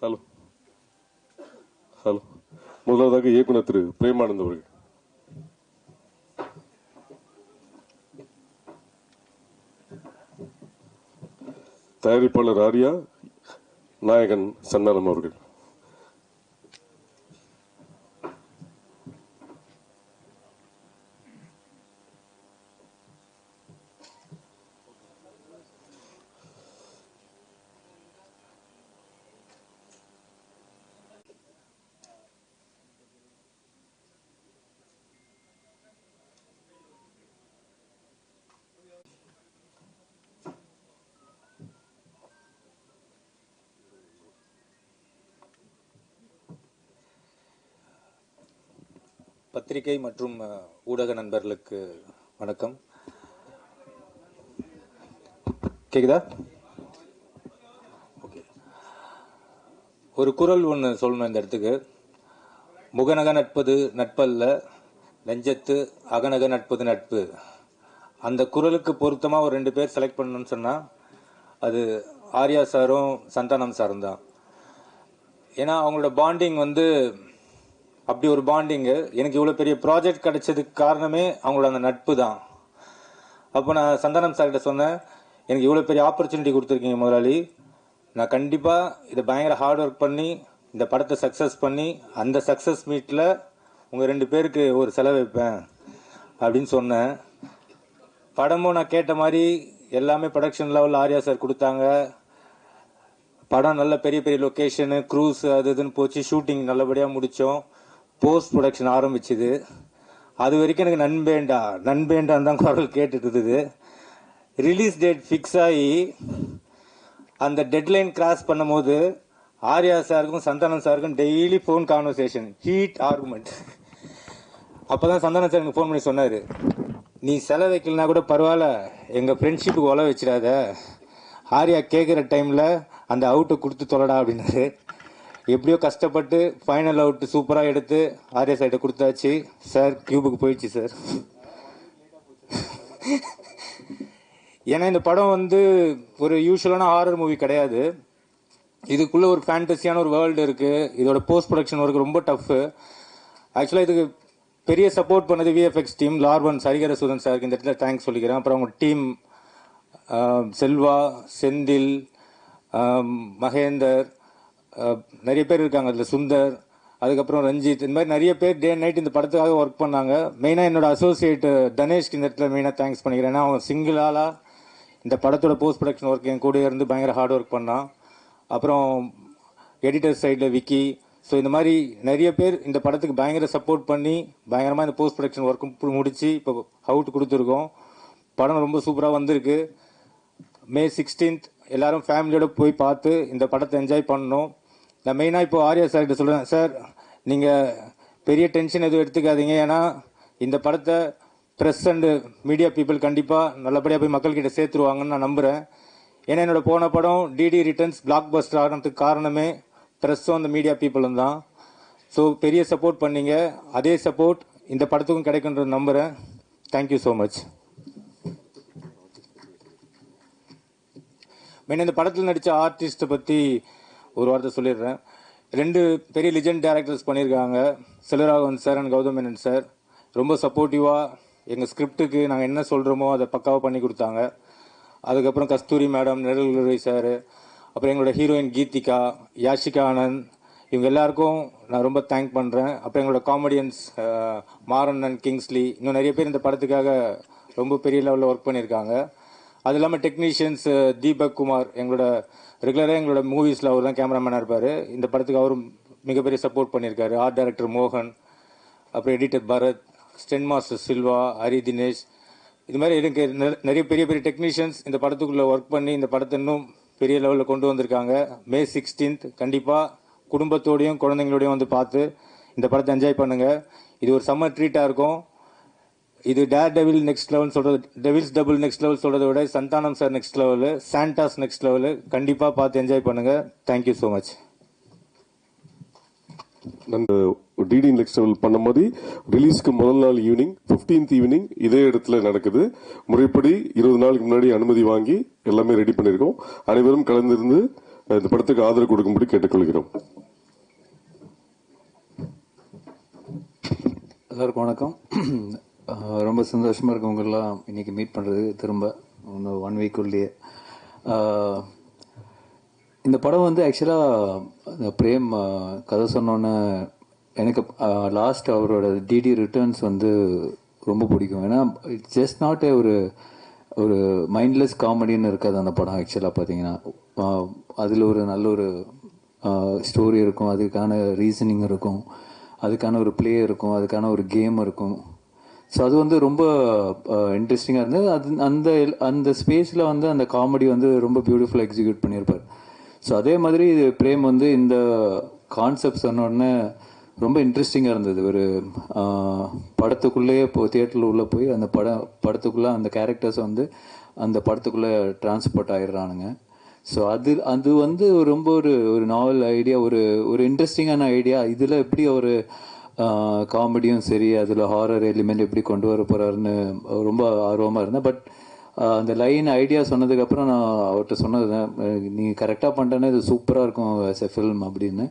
Hello hello. முதலாவதாக இயக்குனர் திரு பிரேமானந்த் அவர்கள். தயாரிப்பாளர் ஆர்யா, நாயகன் சன்னாரம் அவர்கள். பத்திரிகை மற்றும் ஊடக நண்பர்களுக்கு வணக்கம். கேக்குதா? ஓகே. ஒரு குரல் ஒன்று சொல்லணும் இந்த இடத்துக்கு. முகநக நட்பது நட்பல்ல, நெஞ்சத்து அகநக நட்பது நட்பு. அந்த குரலுக்கு பொருத்தமாக ஒரு 2 பேர் செலக்ட் பண்ணணும்னு சொன்னால் அது ஆர்யா சாரும் சந்தானம் சாரும் தான். ஏன்னா அவங்களோட பாண்டிங் அப்படி ஒரு பாண்டிங்கு. எனக்கு இவ்வளோ பெரிய ப்ராஜெக்ட் கிடைச்சதுக்கு காரணமே அவங்களோட அந்த நட்பு தான். அப்போ நான் சந்தானம் சார்கிட்ட சொன்னேன், எனக்கு இவ்வளோ பெரிய ஆப்பர்ச்சுனிட்டி கொடுத்துருக்கீங்க முதலாளி, நான் கண்டிப்பாக இதை பயங்கர ஹார்ட் ஒர்க் பண்ணி இந்த படத்தை சக்ஸஸ் பண்ணி அந்த சக்ஸஸ் மீட்டில் உங்கள் 2 பேருக்கு ஒரு செலவு வைப்பேன் அப்படின்னு சொன்னேன். படமும் நான் கேட்ட மாதிரி எல்லாமே ப்ரொடக்ஷன் லெவலில் ஆர்யா சார் கொடுத்தாங்க. படம் நல்ல பெரிய பெரிய லொக்கேஷனு, க்ரூஸ் அது இதுன்னு போச்சு. ஷூட்டிங் நல்லபடியாக முடித்தோம். போஸ்ட் ப்ரொடக்ஷன் ஆரம்பிச்சுது. அது வரைக்கும் எனக்கு நண்பேண்டான் தான் குரல் கேட்டுட்டு இருந்தது. ரிலீஸ் டேட் ஃபிக்ஸ் ஆகி அந்த டெட்லைன் கிராஸ் பண்ணும் போது ஆர்யா சாருக்கும் சந்தானம் சாருக்கும் daily phone conversation, heat argument. அப்போதான் சந்தானம் சார் எனக்கு ஃபோன் பண்ணி சொன்னார், நீ செலவு வைக்கலனா கூட பரவாயில்ல, எங்கள் ஃப்ரெண்ட்ஷிப்புக்கு உழ வச்சிடாத, ஆர்யா கேட்குற டைமில் அந்த அவுட்டை கொடுத்து தொலைடா அப்படின்னாரு. எப்படியோ கஷ்டப்பட்டு ஃபைனல் அவுட் சூப்பராக எடுத்து ஆர்யா சார்கிட்ட கொடுத்தாச்சு. சார் கியூபுக்கு போயிடுச்சு சார். ஏன்னா இந்த படம் ஒரு யூஸ்வலான ஹாரர் மூவி கிடையாது. இதுக்குள்ளே ஒரு ஃபேண்டசியான ஒரு வேர்ல்டு இருக்குது. இதோட போஸ்ட் ப்ரொடக்ஷன் ஒர்க் ரொம்ப டஃப்பு. ஆக்சுவலாக இதுக்கு பெரிய சப்போர்ட் பண்ணது விஎஃப்எக்ஸ் டீம், லார்வன் சரிகரசூதன் சாருக்கு இந்த இடத்துல தேங்க்ஸ் சொல்லிக்கிறேன். அப்புறம் அவங்க டீம் செல்வா, செந்தில், மகேந்தர், நிறைய பேர் இருக்காங்க. அதில் சுந்தர், அதுக்கப்புறம் ரஞ்சித், இந்த மாதிரி நிறைய பேர் டே நைட் இந்த படத்துக்காக ஒர்க் பண்ணாங்க. மெயினாக என்னோட அசோசியேட் தனேஷ்க்கு இந்த இடத்துல மெயினாக தேங்க்ஸ் பண்ணிக்கிறேன். ஏன்னா அவன் சிங்கிள் ஆளாக இந்த படத்தோட போஸ்ட் ப்ரொடக்ஷன் ஒர்க் என் கூட இருந்து பயங்கர ஹார்ட் ஒர்க் பண்ணான். அப்புறம் எடிட்டர் சைடில் விக்கி. ஸோ இந்த மாதிரி நிறைய பேர் இந்த படத்துக்கு பயங்கர சப்போர்ட் பண்ணி பயங்கரமாக இந்த போஸ்ட் ப்ரொடக்ஷன் ஒர்க்கும் முடித்து இப்போ அவுட் கொடுத்துருக்கோம். படம் ரொம்ப சூப்பராக வந்திருக்கு. May 16th எல்லாரும் ஃபேமிலியோடு போய் பார்த்து இந்த படத்தை என்ஜாய் பண்ணணும். நான் மெயினாக இப்போ ஆர்யா சார்கிட்ட சொல்கிறேன், சார் நீங்கள் பெரிய டென்ஷன் எதுவும் எடுத்துக்காதீங்க. ஏன்னா இந்த படத்தை ப்ரெஸ் அண்டு மீடியா பீப்புள் கண்டிப்பாக நல்லபடியாக போய் மக்கள்கிட்ட சேர்த்துருவாங்கன்னு நான் நம்புகிறேன். ஏன்னா என்னோட போன படம் டிடி ரிட்டர்ன்ஸ் பிளாக் பஸ்டர் ஆகிறதுக்கு காரணமே ப்ரெஸ்ஸும் அந்த மீடியா பீப்புளும் தான். ஸோ பெரிய சப்போர்ட் பண்ணீங்க. அதே சப்போர்ட் இந்த படத்துக்கும் கிடைக்குன்றது நம்புகிறேன். Thank you so much. மெயின் இந்த படத்தில் நடித்த ஆர்டிஸ்ட்டை பற்றி ஒரு வார்த்தை சொல்லிடுறேன். 2 பெரிய லிஜெண்ட் டேரக்டர்ஸ் பண்ணியிருக்காங்க, Selvaraghavan sir and Gautham Menon sir. ரொம்ப சப்போர்ட்டிவாக எங்கள் ஸ்கிரிப்டுக்கு நாங்கள் என்ன சொல்கிறோமோ அதை பக்காவாக பண்ணி கொடுத்தாங்க. அதுக்கப்புறம் கஸ்தூரி மேடம், நெடுங்குறை சார், அப்புறம் எங்களோட ஹீரோயின் கீதிகா, யாஷிகா ஆனந்த், இவங்க எல்லாருக்கும் நான் ரொம்ப தேங்க் பண்ணுறேன். அப்புறம் எங்களோட காமெடியன்ஸ் மாறன் அண்ட் கிங்ஸ்லி, இன்னும் நிறைய பேர் இந்த படத்துக்காக ரொம்ப பெரிய லெவலில் ஒர்க் பண்ணியிருக்காங்க. அது இல்லாமல் டெக்னீஷியன்ஸ் தீபக் குமார், ரெகுலராக எங்களோட மூவிஸில் அவர் தான் கேமராமேனாக இருப்பார். இந்த படத்துக்கு அவரும் மிகப்பெரிய சப்போர்ட் பண்ணியிருக்காரு. ஆர்ட் டைரக்டர் மோகன், அப்புறம் editor Bharath, stunt master Silva, Hari Dinesh, இது மாதிரி எனக்கு நிறைய பெரிய பெரிய டெக்னீஷியன்ஸ் இந்த படத்துக்குள்ளே ஒர்க் பண்ணி இந்த படத்தை இன்னும் பெரிய லெவலில் கொண்டு வந்திருக்காங்க. May 16th கண்டிப்பாக குடும்பத்தோடையும் குழந்தைங்களோடையும் பார்த்து இந்த படத்தை என்ஜாய் பண்ணுங்கள். இது ஒரு சம்மர் ட்ரீட்டாக இருக்கும். இது டேர் டெவில் நெக்ஸ்ட் லெவல் சொல்கிறது, டெவில்ஸ் டபுள் நெக்ஸ்ட் லெவல் சொல்கிறத விட சந்தானம் சார் நெக்ஸ்ட் லெவலு, சாண்டாஸ் நெக்ஸ்ட் லெவலு. கண்டிப்பாக பார்த்து என்ஜாய் பண்ணுங்கள். Thank you so much. DD next level பண்ணும்போது ரிலீஸ்க்கு முதல் நாள் ஈவினிங் 15th ஈவினிங் இதே இடத்துல நடக்குது. முறைப்படி 20 நாளுக்கு முன்னாடி அனுமதி வாங்கி எல்லாமே ரெடி பண்ணியிருக்கோம். அனைவரும் கலந்திருந்து இந்த படத்துக்கு ஆதரவு கொடுக்கும்படி கேட்டுக்கொள்கிறோம். எல்லாருக்கும் வணக்கம். ரொம்ப சந்தோஷமாக இருக்கு உங்களெல்லாம் இன்னைக்கு மீட் பண்ணுறது திரும்ப 1 வீக்குள்ளேயே. இந்த படம் வந்து ஆக்சுவலாக பிரேம் கதை சொன்னோன்னே எனக்கு லாஸ்ட் அவரோட டிடி ரிட்டர்ன்ஸ் வந்து ரொம்ப பிடிக்கும். ஏன்னா இட்ஸ் ஜஸ்ட் நாட் ஒரு மைண்ட்லெஸ் காமெடின்னு இருக்காது அந்த படம். ஆக்சுவலாக பார்த்தீங்கன்னா அதில் ஒரு நல்ல ஒரு ஸ்டோரி இருக்கும், அதுக்கான ரீசனிங் இருக்கும், அதுக்கான ஒரு பிளே இருக்கும், அதுக்கான ஒரு கேம் இருக்கும். ஸோ அது வந்து ரொம்ப இன்ட்ரெஸ்டிங்காக இருந்தது. அந்த அந்த ஸ்பேஸில் வந்து அந்த காமெடி வந்து ரொம்ப பியூட்டிஃபுல்லாக எக்ஸிக்யூட் பண்ணியிருப்பார். ஸோ அதே மாதிரி பிரேம் வந்து இந்த கான்செப்ட் சொன்னோடனே ரொம்ப இன்ட்ரெஸ்டிங்காக இருந்தது. ஒரு படத்துக்குள்ளேயே தியேட்டரில் உள்ளே போய் அந்த படத்துக்குள்ளே அந்த கேரக்டர்ஸ் வந்து அந்த படத்துக்குள்ளே டிரான்ஸ்போர்ட் ஆயிடுறானுங்க. ஸோ அது வந்து ரொம்ப ஒரு நாவல் ஐடியா, ஒரு இன்ட்ரெஸ்டிங்கான ஐடியா. இதில் எப்படி ஒரு காமெடியும் சரி, அதில் ஹாரர் எலிமெண்ட் எப்படி கொண்டு வர போகிறாருன்னு ரொம்ப ஆர்வமாக இருந்தேன். பட் அந்த லைன் ஐடியா சொன்னதுக்கப்புறம் நான் அவர்கிட்ட சொன்னது, நீ கரெக்டாக பண்ணிட்டேன்னா இது சூப்பராக இருக்கும் ஆஸ் எ ஃபில்ம் அப்படின்னு.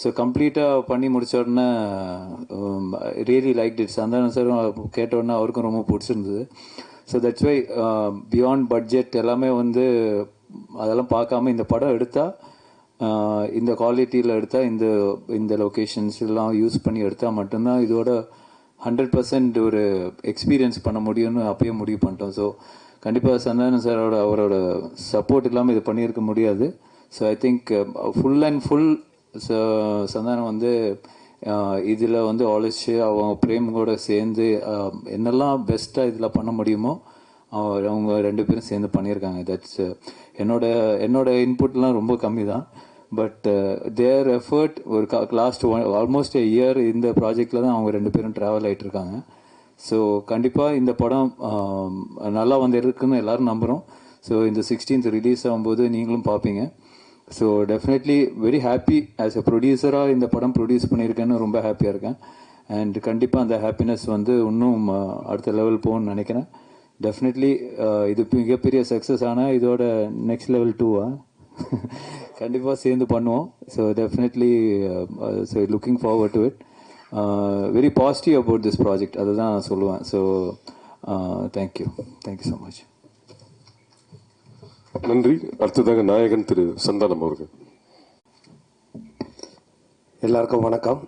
ஸோ கம்ப்ளீட்டாக பண்ணி முடிச்ச உடனே really like it. Santhanam sir கேட்ட உடனே அவருக்கும் ரொம்ப பிடிச்சிருந்தது. So that's why beyond budget எல்லாமே வந்து அதெல்லாம் பார்க்காம இந்த படம் எடுத்தால், இந்த குவாலிட்டியில் எடுத்தால், இந்த லொக்கேஷன்ஸ் எல்லாம் யூஸ் பண்ணி எடுத்தால் மட்டும்தான் இதோட 100% ஒரு எக்ஸ்பீரியன்ஸ் பண்ண முடியும்னு அப்பயே முடிவு பண்ணிட்டோம். ஸோ கண்டிப்பாக சந்தானம் சாரோட அவரோட சப்போர்ட் இல்லாமல் இது பண்ணியிருக்க முடியாது. So I think full and full Santhanam வந்து இதில் வந்து ஆலோசிச்சு அவங்க பிரேம் கூட சேர்ந்து என்னெல்லாம் பெஸ்ட்டாக இதில் பண்ண முடியுமோ அவங்க 2 பேரும் சேர்ந்து பண்ணியிருக்காங்க. தட்ஸ் என்னோட இன்புட்லாம் ரொம்ப கம்மி தான். பட் தேர் எஃபர்ட் ஒரு லாஸ்ட் ஆல்மோஸ்ட் a year இந்த ப்ராஜெக்டில் தான் அவங்க 2 பேரும் ட்ராவல் ஆகிட்டு இருக்காங்க. ஸோ கண்டிப்பாக இந்த படம் நல்லா வந்து இருக்குன்னு எல்லாரும் நம்புகிறோம். ஸோ இந்த 16th ரிலீஸ் ஆகும்போது நீங்களும் பார்ப்பீங்க. So definitely very happy as a ப்ரொடியூசராக இந்த படம் ப்ரொடியூஸ் பண்ணியிருக்கேன்னு ரொம்ப ஹாப்பியாக இருக்கேன். அண்ட் கண்டிப்பாக அந்த ஹாப்பினஸ் வந்து இன்னும் அடுத்த லெவல் போகணும்னு நினைக்கிறேன். டெஃபினெட்லி இது மிகப்பெரிய சக்ஸஸ் ஆனால் இதோட நெக்ஸ்ட் லெவல் 2 கண்டிப்பாக சேர்ந்து பண்ணுவோம். So definitely so looking forward to it. Very positive about this project, அதுதான் நான் சொல்லுவேன். So thank you so much. நன்றி. அடுத்ததாக நாயகன் திரு சந்தானம் அவர்கள். எல்லாருக்கும் வணக்கம்.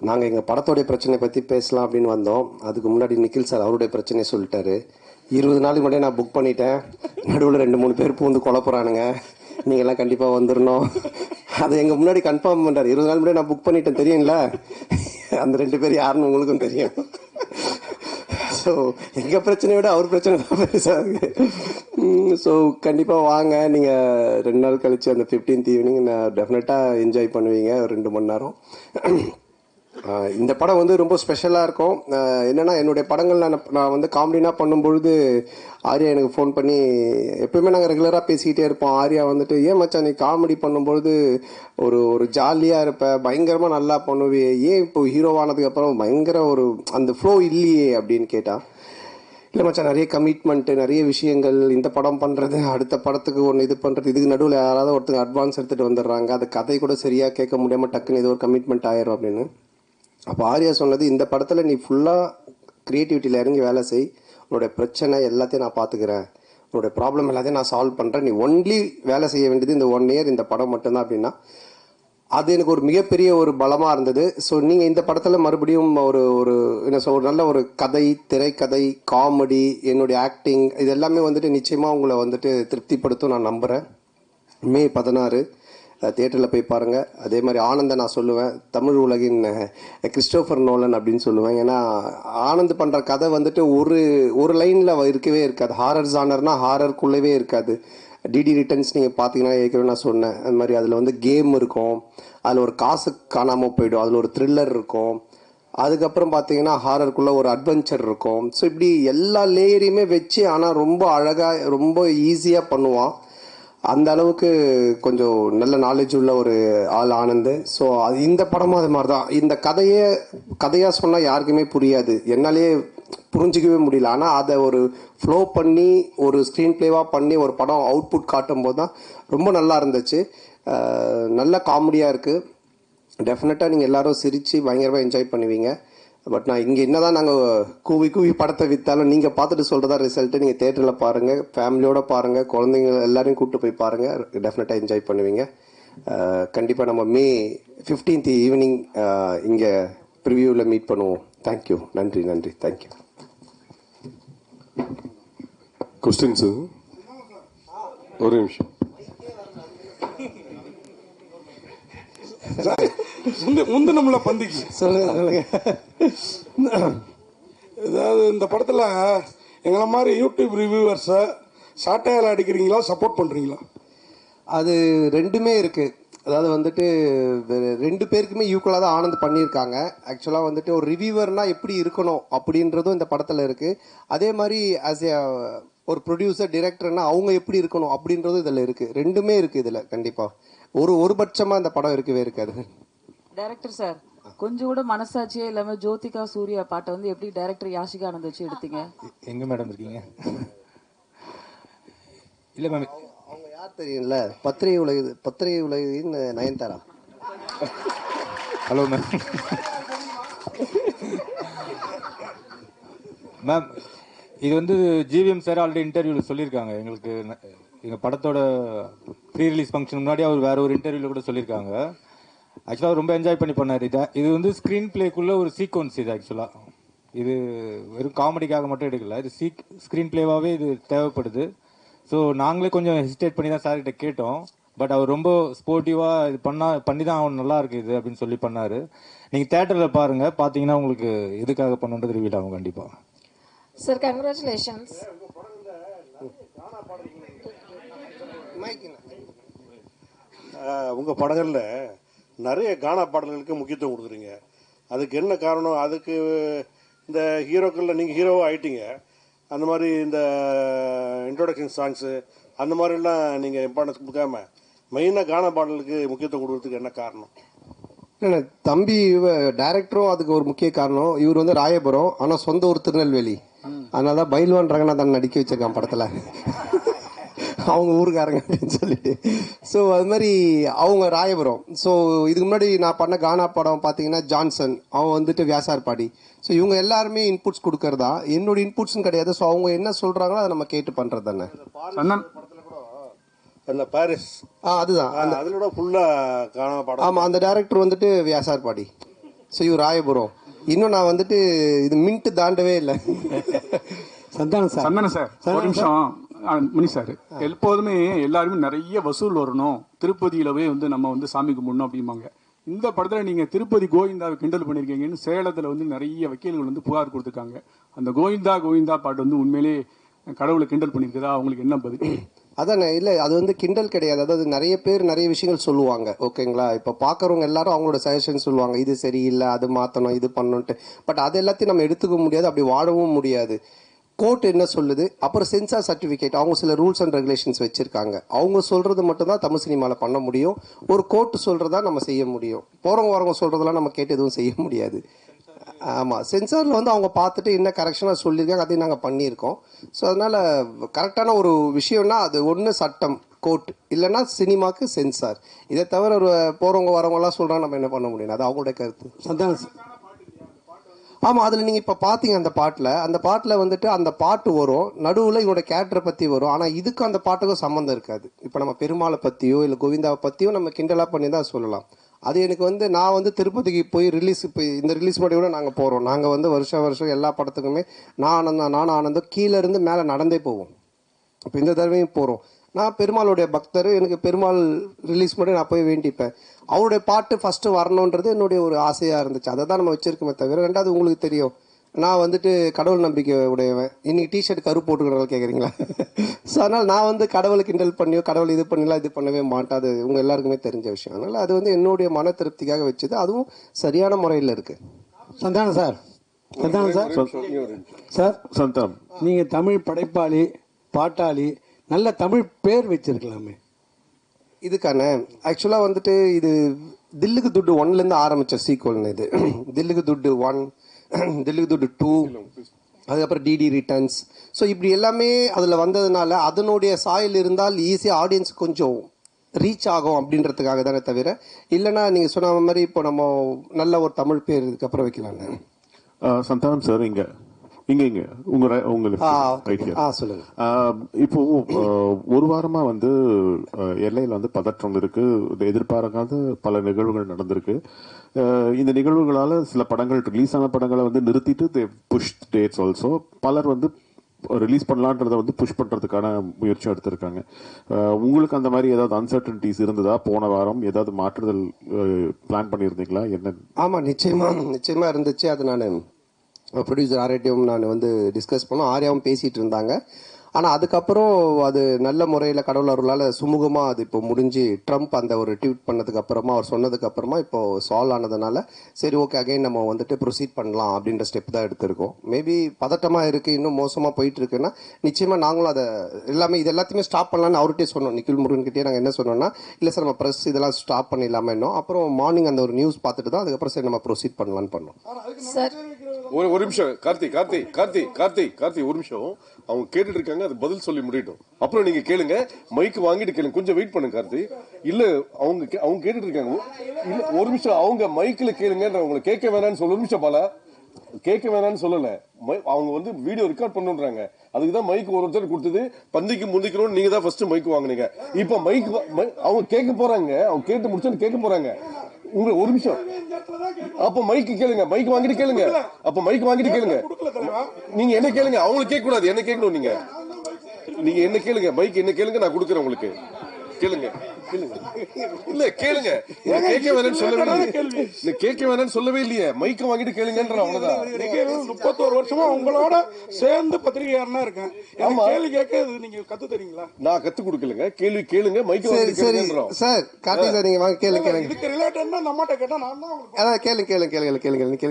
நாங்கள் எங்கள் படத்தோடைய பிரச்சனையை பற்றி பேசலாம் அப்படின்னு வந்தோம். அதுக்கு முன்னாடி நிக்கில் சார் அவருடைய பிரச்சனையை சொல்லிட்டாரு. 20 நாளுக்கு முன்னாடியே நான் புக் பண்ணிட்டேன். நடுவில் 2-3 பேர் பூந்து கொலை போகிறானுங்க, நீங்கள்லாம் கண்டிப்பாக வந்துடணும். அதை எங்கள் முன்னாடி கன்ஃபார்ம் பண்ணுறாரு. 20 நாள் முன்னாடி நான் புக் பண்ணிட்டேன் தெரியுங்களா? அந்த 2 பேர் யாருன்னு உங்களுக்கும் தெரியும். ஸோ எங்கள் பிரச்சனையை விட அவர் பிரச்சனை தான் பெருசாக இருக்குது. ஸோ கண்டிப்பாக வாங்க. நீங்கள் 2 நாள் கழித்து அந்த 15th ஈவினிங் நான் டெஃபினட்டாக என்ஜாய் பண்ணுவீங்க ஒரு 2 மணி நேரம். இந்த படம் வந்து ரொம்ப ஸ்பெஷலாக இருக்கும். என்னென்னா என்னுடைய படங்கள் நான் வந்து காமெடினா பண்ணும்பொழுது ஆர்யா எனக்கு ஃபோன் பண்ணி, எப்பவுமே நாங்கள் ரெகுலராக பேசிக்கிட்டே இருப்போம். ஆர்யா வந்துட்டு, ஏன் மச்சான் நீ காமெடி பண்ணும்பொழுது ஒரு ஜாலியாக இருப்ப, பயங்கரமாக நல்லா பண்ணுவே, ஏன் இப்போ ஹீரோவானதுக்கப்புறம் பயங்கர அந்த ஃப்ளோ இல்லையே அப்படின்னு கேட்டால், இல்லை மச்சான் நிறைய கமிட்மெண்ட்டு, நிறைய விஷயங்கள், இந்த படம் பண்ணுறது, அடுத்த படத்துக்கு ஒன்று இது பண்ணுறது, இதுக்கு நடுவில் யாராவது ஒருத்தங்க அட்வான்ஸ் எடுத்துகிட்டு வந்துடுறாங்க, அது கதை கூட சரியாக கேட்க முடியாமல் டக்குன்னு ஏதோ ஒரு கமிட்மெண்ட் ஆயிரும் அப்படின்னு. அப்போ ஆர்யா சொன்னது, இந்த படத்தில் நீ ஃபுல்லாக க்ரியேட்டிவிட்டியில் இறங்கி வேலை செய், உன்னுடைய பிரச்சனை எல்லாத்தையும் நான் பார்த்துக்கிறேன், உன்னுடைய ப்ராப்ளம் எல்லாத்தையும் நான் சால்வ் பண்ணுறேன், நீ ஒன்லி வேலை செய்ய வேண்டியது இந்த 1 year இந்த படம் மட்டும்தான் அப்படின்னா, அது எனக்கு ஒரு மிகப்பெரிய ஒரு பலமாக இருந்தது. ஸோ நீங்கள் இந்த படத்தில் மறுபடியும் ஒரு நல்ல ஒரு கதை, திரைக்கதை, காமெடி, என்னுடைய ஆக்டிங், இது எல்லாமே வந்துட்டு நிச்சயமாக உங்களை வந்துட்டு திருப்திப்படுத்தும் நான் நம்புகிறேன். May 16 தியேட்டரில் போய் பாருங்கள். அதே மாதிரி ஆனந்தை நான் சொல்லுவேன், தமிழ் உலகின் கிறிஸ்டோஃபர் நோலன் அப்படின்னு சொல்லுவேன். ஏன்னா ஆனந்த் பண்ணுற கதை வந்துட்டு ஒரு லைனில் இருக்கவே இருக்காது. ஹாரர் ஜானர்னா ஹாரருக்குள்ளவே இருக்காது. டிடி ரிட்டர்ன்ஸ் நீங்கள் பார்த்தீங்கன்னா ஏற்கனவே நான் சொன்னேன், அந்த மாதிரி அதில் வந்து கேம் இருக்கும், அதில் ஒரு காசு காணாமல் போயிடும், அதில் ஒரு த்ரில்லர் இருக்கும், அதுக்கப்புறம் பார்த்தீங்கன்னா ஹாரருக்குள்ளே ஒரு அட்வென்ச்சர் இருக்கும். ஸோ இப்படி எல்லா லேயரையுமே வச்சு ஆனால் ரொம்ப அழகாக ரொம்ப ஈஸியாக பண்ணுவான். அந்த அளவுக்கு கொஞ்சம் நல்ல நாலேஜ் உள்ள ஒரு ஆள் ஆனந்த். ஸோ அது இந்த படமும் அது மாதிரி தான். இந்த கதையாக சொன்னால் யாருக்குமே புரியாது. என்னாலே புரிஞ்சிக்கவே முடியல. ஆனால் அதை ஒரு ஃப்ளோ பண்ணி ஒரு ஸ்க்ரீன் ப்ளேவாக பண்ணி ஒரு படம் அவுட்புட் காட்டும் போது தான் ரொம்ப நல்லா இருந்துச்சு. நல்ல காமெடியாக இருக்குது. டெஃபினட்டாக நீங்கள் எல்லோரும் சிரித்து பயங்கரமாக என்ஜாய் பண்ணுவீங்க. பட் நான் இங்கே என்ன தான் நாங்கள் கூவி படத்தை விற்றாலும் நீங்கள் பார்த்துட்டு சொல்கிறதா ரிசல்ட்டு. நீங்கள் தேட்டரில் பாருங்கள், ஃபேமிலியோடு பாருங்கள், குழந்தைங்க எல்லாரையும் கூப்பிட்டு போய் பாருங்கள், டெஃபினட்டாக என்ஜாய் பண்ணுவீங்க. கண்டிப்பாக நம்ம May 15th ஈவினிங் இங்கே ப்ரிவியூவில் மீட் பண்ணுவோம். தேங்க்யூ. நன்றி. தேங்க்யூ. கொஸ்டின்ஸ் ஒரு நிமிஷம். முந்தினமுள்ள பந்திக்கு சொல்லுங்க. அதாவது இந்த படத்தில் எங்களை மாதிரி யூடியூப் ரிவ்யூவர்ஸை சாட்டையால் அடிக்கிறீங்களா, சப்போர்ட் பண்ணுறீங்களா? அது ரெண்டுமே இருக்குது. அதாவது வந்துட்டு ரெண்டு பேருக்குமே ஈக்குவலாக தான் ஆனந்த் பண்ணியிருக்காங்க. ஆக்சுவலாக வந்துட்டு ஒரு ரிவ்யூவர்னா எப்படி இருக்கணும் அப்படின்றதும் இந்த படத்தில் இருக்குது. அதே மாதிரி ஆஸ் ஏ ஒரு ப்ரொடியூசர் டிரெக்டர்னா அவங்க எப்படி இருக்கணும் அப்படின்றதும் இதில் இருக்குது. ரெண்டுமே இருக்குது இதில். கண்டிப்பாக ஒரு பட்சமாக இந்த படம் இருக்கவே இருக்காது. டைரக்டர் சார், கொஞ்சம் கூட மனசாட்சியே இல்லாம ஜோதிகா சூர்யா பாட்டை வந்து எப்படி டைரக்டர் யாஷிகா ஆனந்த் வச்சு எடுத்தீங்க? எங்க மேடம் இருக்கீங்க? இல்ல மேம், அவங்க யார் தெரியும்ல, பத்திரிகை உலகின் நயன்தாரா. Hello ma'am. மேம், இது வந்து ஜிவிஎம் சார் ஆல்ரெடி இன்டர்வியூவில் சொல்லியிருக்காங்க. எங்களுக்கு எங்கள் படத்தோட ப்ரீ ரிலீஸ் ஃபங்க்ஷன் முன்னாடி அவர் வேற ஒரு இன்டர்வியூவில் கூட சொல்லியிருக்காங்க. ஆக்சுவலாக ரொம்ப என்ஜாய் பண்ணி பண்ணார். இது வந்து ஸ்க்ரீன் பிளேக்குள்ள ஒரு சீக்வன்ஸ். இது ஆக்சுவலாக இது வெறும் காமெடிக்காக மட்டும் எடுக்கல, இது ஸ்க்ரீன் பிளேவாகவே இது தேவைப்படுது. ஸோ நாங்களே கொஞ்சம் ஹெசிடேட் பண்ணி தான் சார்கிட்ட கேட்டோம். பட் அவர் ரொம்ப ஸ்போர்ட்டிவாக இது பண்ணி தான் அவன் நல்லா இருக்கு இது அப்படின்னு சொல்லி பண்ணார். நீங்கள் தேட்டரில் பாருங்கள், பார்த்தீங்கன்னா உங்களுக்கு எதுக்காக பண்ணுன்றது ரிவீல் ஆகும் கண்டிப்பாக. Sir, congratulations. உங்கள் படங்களில் நிறைய கானா பாடல்களுக்கு முக்கியத்துவம் கொடுக்குறீங்க. அதுக்கு என்ன காரணம்? அதுக்கு இந்த ஹீரோக்களில் நீங்கள் ஹீரோவாக ஆயிட்டீங்க, அந்த மாதிரி இந்த இன்ட்ரோடக்ஷன் சாங்ஸு அந்த மாதிரிலாம் நீங்கள் இம்பார்ட்டன்ஸ் கொடுக்காம மெயினாக கானா பாடலுக்கு முக்கியத்துவம் கொடுக்கறதுக்கு என்ன காரணம்? இல்லை, தம்பி டைரக்டரும் அதுக்கு ஒரு முக்கிய காரணம். இவர் வந்து ராயபுரம், ஆனால் சொந்த ஊர் திருநெல்வேலி. அதனால தான் பைல்வான் ரங்கநாதன் நடிக்க வச்சிருக்கான் படத்தில், அவங்க ஊருக்காரங்க அப்படின்னு சொல்லிட்டு. ஸோ அது மாதிரி அவங்க ராயபுரம். ஸோ இதுக்கு முன்னாடி நான் பண்ண கானா படம் பார்த்தீங்கன்னா ஜான்சன், அவன் வந்துட்டு வியாசார்பாடி. ஸோ இவங்க எல்லாருமே இன்புட்ஸ் கொடுக்கறதா, என்னோட இன்புட்ஸும் கிடையாது. ஸோ அவங்க என்ன சொல்கிறாங்களோ அதை நம்ம கேட்டு பண்ணுறது தானே. அந்த பாரிஸ் அதுதான் அதிலோட ஃபுல்லாக கானா படம். ஆமாம், அந்த டைரக்டர் வந்துட்டு வியாசார்பாடி. ஸோ இவர் ராயபுரம். இன்னும் நான் வந்துட்டு இது மின்ட்டு தாண்டவே இல்லை. சந்தானம் சார் ஒரு நிமிஷம். மணி சார், எப்போதுமே எல்லாருமே நிறைய வசூல் வரணும், திருப்பதியிலவே வந்து நம்ம வந்து சாமி கும்பிடணும் அப்படிம்பாங்க. இந்த படத்துல நீங்க திருப்பதி கோவிந்தாவை கிண்டல் பண்ணிருக்கீங்கன்னு சேலத்துல வந்து நிறைய வக்கீல்கள் வந்து புகார் கொடுத்துருக்காங்க. அந்த கோவிந்தா பாட்டு வந்து உண்மையிலே கடவுளை கிண்டல் பண்ணிருக்குதா? அவங்களுக்கு என்ன பதில்? அதானே, இல்லை அது வந்து கிண்டல் கிடையாது. அதாவது நிறைய பேர் நிறைய விஷயங்கள் சொல்லுவாங்க, ஓகேங்களா. இப்போ பார்க்குறவங்க எல்லாரும் அவங்களோட சஜஷன் சொல்லுவாங்க, இது சரியில்லை, அது மாற்றணும், இது பண்ணணுன்ட்டு. பட் அது எல்லாத்தையும் நம்ம எடுத்துக்க முடியாது, அப்படி வாழவும் முடியாது. கோர்ட் என்ன சொல்லுது, அப்புறம் சென்சார் சர்டிஃபிகேட், அவங்க சில ரூல்ஸ் அண்ட் ரெகுலேஷன்ஸ் வச்சுருக்காங்க. அவங்க சொல்கிறது மட்டும்தான் தமிழ் சினிமாவில் பண்ண முடியும். ஒரு கோர்ட் சொல்கிறதா நம்ம செய்ய முடியும். போகிறவங்க வரவங்க சொல்கிறதெல்லாம் நம்ம கேட்டு எதுவும் செய்ய முடியாது. ஆமாம், சென்சாரில் வந்து அவங்க பார்த்துட்டு என்ன கரெக்ஷனாக சொல்லியிருக்காங்க, அதையும் நாங்கள் பண்ணியிருக்கோம். ஸோ அதனால் கரெக்டான ஒரு விஷயம்னா அது ஒன்று சட்டம், கோர்ட், இல்லைன்னா சினிமாவுக்கு சென்சார். இதை தவிர ஒரு போகிறவங்க வரவங்கலாம் சொல்கிறாங்க, நம்ம என்ன பண்ண முடியும்? அது அவங்களுடைய கருத்து. சந்தானம். ஆமாம், அதில் நீங்கள் இப்போ பார்த்தீங்க அந்த பாட்டில் வந்துட்டு அந்த பாட்டு வரும், நடுவில் இவனோட கேரக்டரை பற்றி வரும். ஆனால் இதுக்கும் அந்த பாட்டுக்கும் சம்மந்தம் இருக்காது. இப்போ நம்ம பெருமாளை பற்றியோ இல்லை கோவிந்தாவை பற்றியோ நம்ம கிண்டலாக பண்ணி தான் சொல்லலாம். அது எனக்கு வந்து நான் வந்து திருப்பதிக்கு போய் இப்போ இந்த ரிலீஸ் பண்ணி கூட நாங்கள் போகிறோம். நாங்கள் வந்து வருஷம் எல்லா படத்துக்குமே நானும் ஆனந்தம் கீழே இருந்து மேலே நடந்தே போவோம். இப்போ இந்த தடவையும் போகிறோம். நான் பெருமாளுடைய பக்தர், எனக்கு பெருமாள் ரிலீஸ் பண்ணி நான் போய் வேண்டிப்பேன். அவருடைய பாட்டு ஃபஸ்ட்டு வரணுன்றது என்னுடைய ஒரு ஆசையாக இருந்துச்சு. அதை தான் நம்ம வச்சுருக்கோமே தவிர. ரெண்டாவது உங்களுக்கு தெரியும், நான் வந்துட்டு கடவுள் நம்பிக்கை உடையவன். இன்னைக்கு டிஷர்ட் கரு போட்டுக்கிறவங்க கேட்குறீங்களா? ஸோ அதனால் நான் வந்து கடவுளை கிண்டல் பண்ணியோ கடவுள் இது பண்ணலாம் இது பண்ணவே மாட்டேன். அது உங்கள் எல்லாருக்குமே தெரிஞ்ச விஷயம். அதனால் அது வந்து என்னுடைய மன திருப்திக்காக வச்சது, அதுவும் சரியான முறையில் இருக்குது. சந்தானம் சார் சந்தானம், நீங்கள் தமிழ் படைப்பாளி, பாட்டாளி, நல்ல தமிழ் பேர் வச்சிருக்கலாமே. இதுக்கான ஆக்சுவலாக வந்துட்டு இது தில்லுக்கு துட்டு 1லேருந்து ஆரம்பித்த சீக்வல்னு. இது தில்லுக்கு துட்டு 1, தில்லுக்கு துட்டு 2, அதுக்கப்புறம் டிடி ரிட்டர்ன்ஸ். ஸோ இப்படி எல்லாமே அதில் வந்ததுனால அதனுடைய சாயல் இருந்தால் ஈஸியாக ஆடியன்ஸ் கொஞ்சம் ரீச் ஆகும் அப்படின்றதுக்காக தானே தவிர, இல்லைன்னா நீங்கள் சொன்ன மாதிரி இப்போ நம்ம நல்ல ஒரு தமிழ் பேர் இதுக்கப்புறம் வைக்கலான்னு. சந்தானம் சார், இங்க சொல்லுங்க. இப்போ ஒரு வாரமா வந்து எல்லையில் வந்து பதற்றம் இருக்கு, எதிர்பாராத பல நிகழ்வுகள் நடந்திருக்கு. இந்த நிகழ்வுகளால சில படங்கள் ரிலீஸ் ஆன படங்களை வந்து நிறுத்திட்டு புஷ் டேட்ஸ் ஆல்சோ. பலர் வந்து ரிலீஸ் பண்ணலான்றத வந்து புஷ் பண்றதுக்கான முயற்சி எடுத்திருக்காங்க. உங்களுக்கு அந்த மாதிரி ஏதாவது அன்சர்டனிட்டிஸ் இருந்ததா? போன வாரம் ஏதாவது மாற்றுதல் பிளான் பண்ணியிருந்தீங்களா? என்ன? ஆமா, நிச்சயமா இருந்துச்சு. அது நான் ப்ரொடியூசர் ஆர்யாட்டையும் நான் வந்து டிஸ்கஸ் பண்ணோம், ஆர்யாவும் பேசிட்டு இருந்தாங்க. ஆனால் அதுக்கப்புறம் அது நல்ல முறையில் கடவுள் அருளால் சுமூகமாக அது இப்போ முடிஞ்சு, ட்ரம்ப் அந்த ஒரு ட்வீட் பண்ணதுக்கு அப்புறமா, அவர் சொன்னதுக்கு அப்புறமா இப்போ சால்வ் ஆனதுனால சரி ஓகே அகைன் நம்ம வந்துட்டு ப்ரொசீட் பண்ணலாம் அப்படின்ற ஸ்டெப் தான் எடுத்திருக்கோம். மேபி பதட்டமாக இருக்குது, இன்னும் மோசமாக போயிட்டு இருக்குன்னா நிச்சயமாக நாங்களும் அதை இது எல்லாத்தையுமே ஸ்டாப் பண்ணலான்னு அவர்கிட்டே சொன்னோம். நிக்கில் முருகன்கிட்டே நாங்கள் என்ன சொன்னோம்னா, இல்லை சார் நம்ம ப்ரெஸ் இதெல்லாம் ஸ்டாப் பண்ணிடலாமா இன்னும். அப்புறம் மார்னிங் அந்த ஒரு நியூஸ் பார்த்துட்டு தான் அதுக்கப்புறம் சரி நம்ம ப்ரொசீட் பண்ணலான்னு பண்ணோம். சார் ஒரு நிமிஷம் கார்த்தி ஒரு நிமிஷம். அவங்க கேட்டுட்டு இருக்காங்க, அது பதில் சொல்லி முடியட்டும், அப்புறம் நீங்க கேளுங்க. மைக் வாங்கிட்டு கேளுங்க, கொஞ்சம் வெயிட் பண்ணுங்க கார்த்தி. இல்ல அவங்க கேட்டுட்டு இருக்காங்க. இல்ல ஒரு நிமிஷம், அவங்க மைக்ல கேளுங்க. உங்களை கேட்க வேணாம்னு சொல்ல, ஒரு நிமிஷம் பாலா, கேட்க வேணாம்னு சொல்லல. அவங்க வந்து வீடியோ ரெக்கார்ட் பண்ணுன்றாங்க, அதுக்குதான் மைக் ஒருத்தர் கொடுத்தது. பந்திக்கு முந்திக்கணும், நீங்க தான் ஃபர்ஸ்ட் மைக் வாங்குனீங்க. இப்ப மைக் அவங்க கேட்க போறாங்க, அவங்க கேட்டு முடிச்சு கேட்க போறாங்க. உங்க ஒரு நிமிஷம், அப்ப மைக் கேளுங்க, மைக் வாங்கிட்டு கேளுங்க. அப்ப மைக் வாங்கிட்டு கேளுங்க. நீங்க என்ன கேளுங்க, அவங்களுக்கு கேட்க கூடாது, என்ன கேட்கணும். நீங்க என்ன கேளுங்க, மைக் என்ன கேளுங்க, நான் கொடுக்குறேன் உங்களுக்கு. கேளுங்க. இல்ல கேளுங்க, கேட்க வேணாம்னு சொல்லவே இல்லையே. மைக்க வாங்கிட்டு கேளுங்கன்ற அவ்வளவுதான். 31 வருஷமா உங்களோட சேர்ந்து பத்திரிகையாளனா இருக்கேன். கேள்வி கேட்க நீங்க கத்து தரீங்களா? நான் கத்து கொடுக்கலங்க, கேள்வி கேளுங்க, மைக்க வாங்கிட்டு கேளுங்கன்றோம். சார் கார்த்தி சார், நீங்க வாங்க கேளுங்க. இதுக்கு ரிலேட்டடா நம்மட்ட கேட்டா நான் தான் அதான் கேளுங்க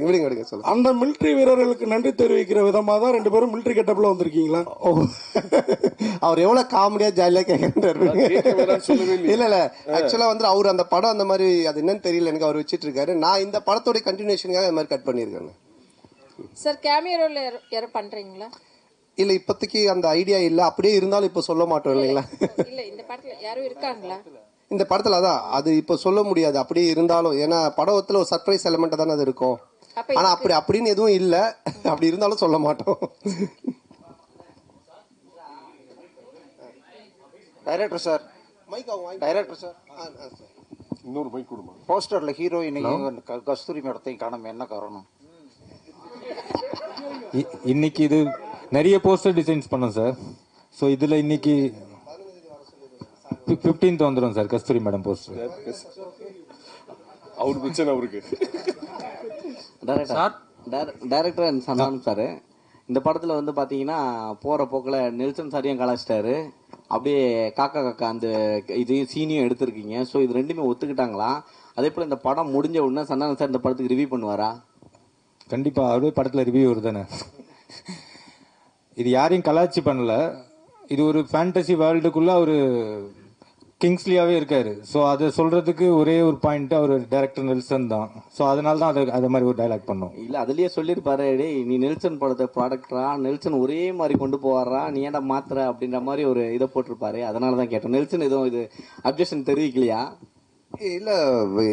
விடுங்க சொல்லுங்க. அந்த மிலிட்டரி வீரர்களுக்கு நன்றி தெரிவிக்கிற விதமா தான் 2 பேரும் மிலிட்டரி கெட்டப்ல வந்திருக்கீங்களா? அவர் எவ்வளவு காமெடியா ஜாலியா கேட்கிறாரு. இல்ல ஆக்சுவலா வந்து அவர் அந்த படம் அந்த மாதிரி அது என்னன்னு தெரியல எனக்கு, அவர் வச்சிட்டு இருக்காரு. நான் இந்த படத்தோட கண்டினியூஷனுக்காக இந்த மாதிரி கட் பண்ணிருக்கேன். சார் கேமியோ ரோல் யாரும் பண்றீங்களா? இல்ல இப்போதைக்கு அந்த ஐடியா இல்ல, அப்படியே இருந்தாலும் இப்ப சொல்ல மாட்டோம் இல்லைங்களா? இல்ல இந்த படத்துல யாரும் இருக்காங்களா? இந்த படத்துல அதான் அது இப்ப சொல்ல முடியாது, அப்படியே இருந்தாலும். ஏன்னா படத்துல ஒரு சர்ப்ரைஸ் எலிமெண்ட் தானே அது இருக்கும். ஆனா அப்படின்னு எதுவும் இல்ல, அப்படி இருந்தாலும் சொல்ல மாட்டோம். டைரக்டர் சார், இன்னொரு மைக் கொடுமா. போஸ்டர்ல ஹீரோயினையும் கஸ்தூரி மேடத்தையும் காணாம, என்ன காரணம்? இன்னைக்கு இது நிறைய போஸ்டர் டிசைன்ஸ் பண்ணோம் சார். ஸோ இதில் இன்னைக்கு 15th வந்துடும் சார் கஸ்தூரி மேடம் போஸ்டர். அவரு பிரச்சனை அவருக்கு. டைரக்டர் அண்ட் சந்தானம் சார், இந்த படத்தில் வந்து பார்த்தீங்கன்னா போகிற போக்கில் நெல்சன் சாரியும் கலாச்சிட்டாரு. அப்படியே காக்கா அந்த இது சீனியும் எடுத்திருக்கீங்க. ஸோ இது ரெண்டுமே ஒத்துக்கிட்டாங்களா? அதே போல் இந்த படம் முடிஞ்ச உடனே சந்தானம் சார் இந்த படத்துக்கு ரிவ்யூ பண்ணுவாரா? கண்டிப்பாக அவரே படத்தில் ரிவ்யூ வருதானே. இது யாரையும் கலாச்சி பண்ணல, இது ஒரு ஃபேண்டசி வேர்ல்டுக்குள்ள ஒரு கிங்ஸ்லியாவே இருக்காரு. ஸோ அதை சொல்றதுக்கு ஒரே ஒரு பாயிண்ட் அவர் டைரக்டர் நெல்சன் தான். ஸோ அதனால தான் அது மாதிரி ஒரு டைலாக் பண்ணோம். இல்லை அதுலயே சொல்லியிருப்பாரு, டே நீ நெல்சன் படத்தை ப்ராடக்டரா, நெல்சன் ஒரே மாதிரி கொண்டு போவாரா, நீ ஏன்டா மாத்துற அப்படின்ற மாதிரி ஒரு இதை போட்டிருப்பாரு. அதனால தான் கேட்டோம். நெல்சன் எதுவும் இது அப்ஜெக்ஷன் தெரிவிக்கலையா? இல்ல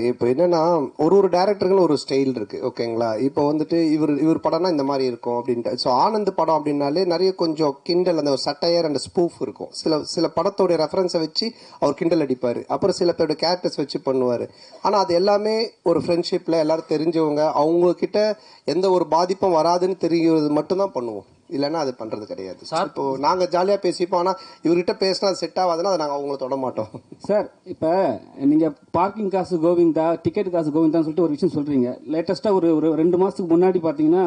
இப்போ என்னன்னா ஒரு டேரக்டருக்குன்னு ஒரு ஸ்டைல் இருக்கு, ஓகேங்களா? இப்போ வந்துட்டு இவர் படம்னா இந்த மாதிரி இருக்கும் அப்படின்ட்டு. ஸோ ஆனந்த் படம் அப்படின்னாலே நிறைய கொஞ்சம் கிண்டல், அந்த ஒரு சட்டையர் அந்த ஸ்பூஃப் இருக்கும். சில படத்தோடைய ரெஃபரன்ஸை வச்சு அவர் கிண்டல் அடிப்பார். அப்புறம் சில பேரோட கேரக்டர்ஸ் வச்சு பண்ணுவார். ஆனால் அது எல்லாமே ஒரு ஃப்ரெண்ட்ஷிப்பில் எல்லாரும் தெரிஞ்சவங்க, அவங்க கிட்ட எந்த ஒரு பாதிப்பும் வராதுன்னு தெரிகிறது மட்டும்தான் பண்ணுவோம். இல்லைன்னா அது பண்றது கிடையாது. இப்போ நாங்க ஜாலியா பேசிப்போம், ஆனா இவர்கிட்ட பேசினா அது செட் ஆகாதுன்னா அதை நாங்க அவங்கள தொட மாட்டோம். சார் இப்ப நீங்க பார்க்கிங் காசு கோவிந்தா, டிக்கெட் காசு கோவிந்தான்னு சொல்லிட்டு ஒரு விஷயம் சொல்றீங்க. லேட்டஸ்டா ஒரு 2 மாசத்துக்கு முன்னாடி பாத்தீங்கன்னா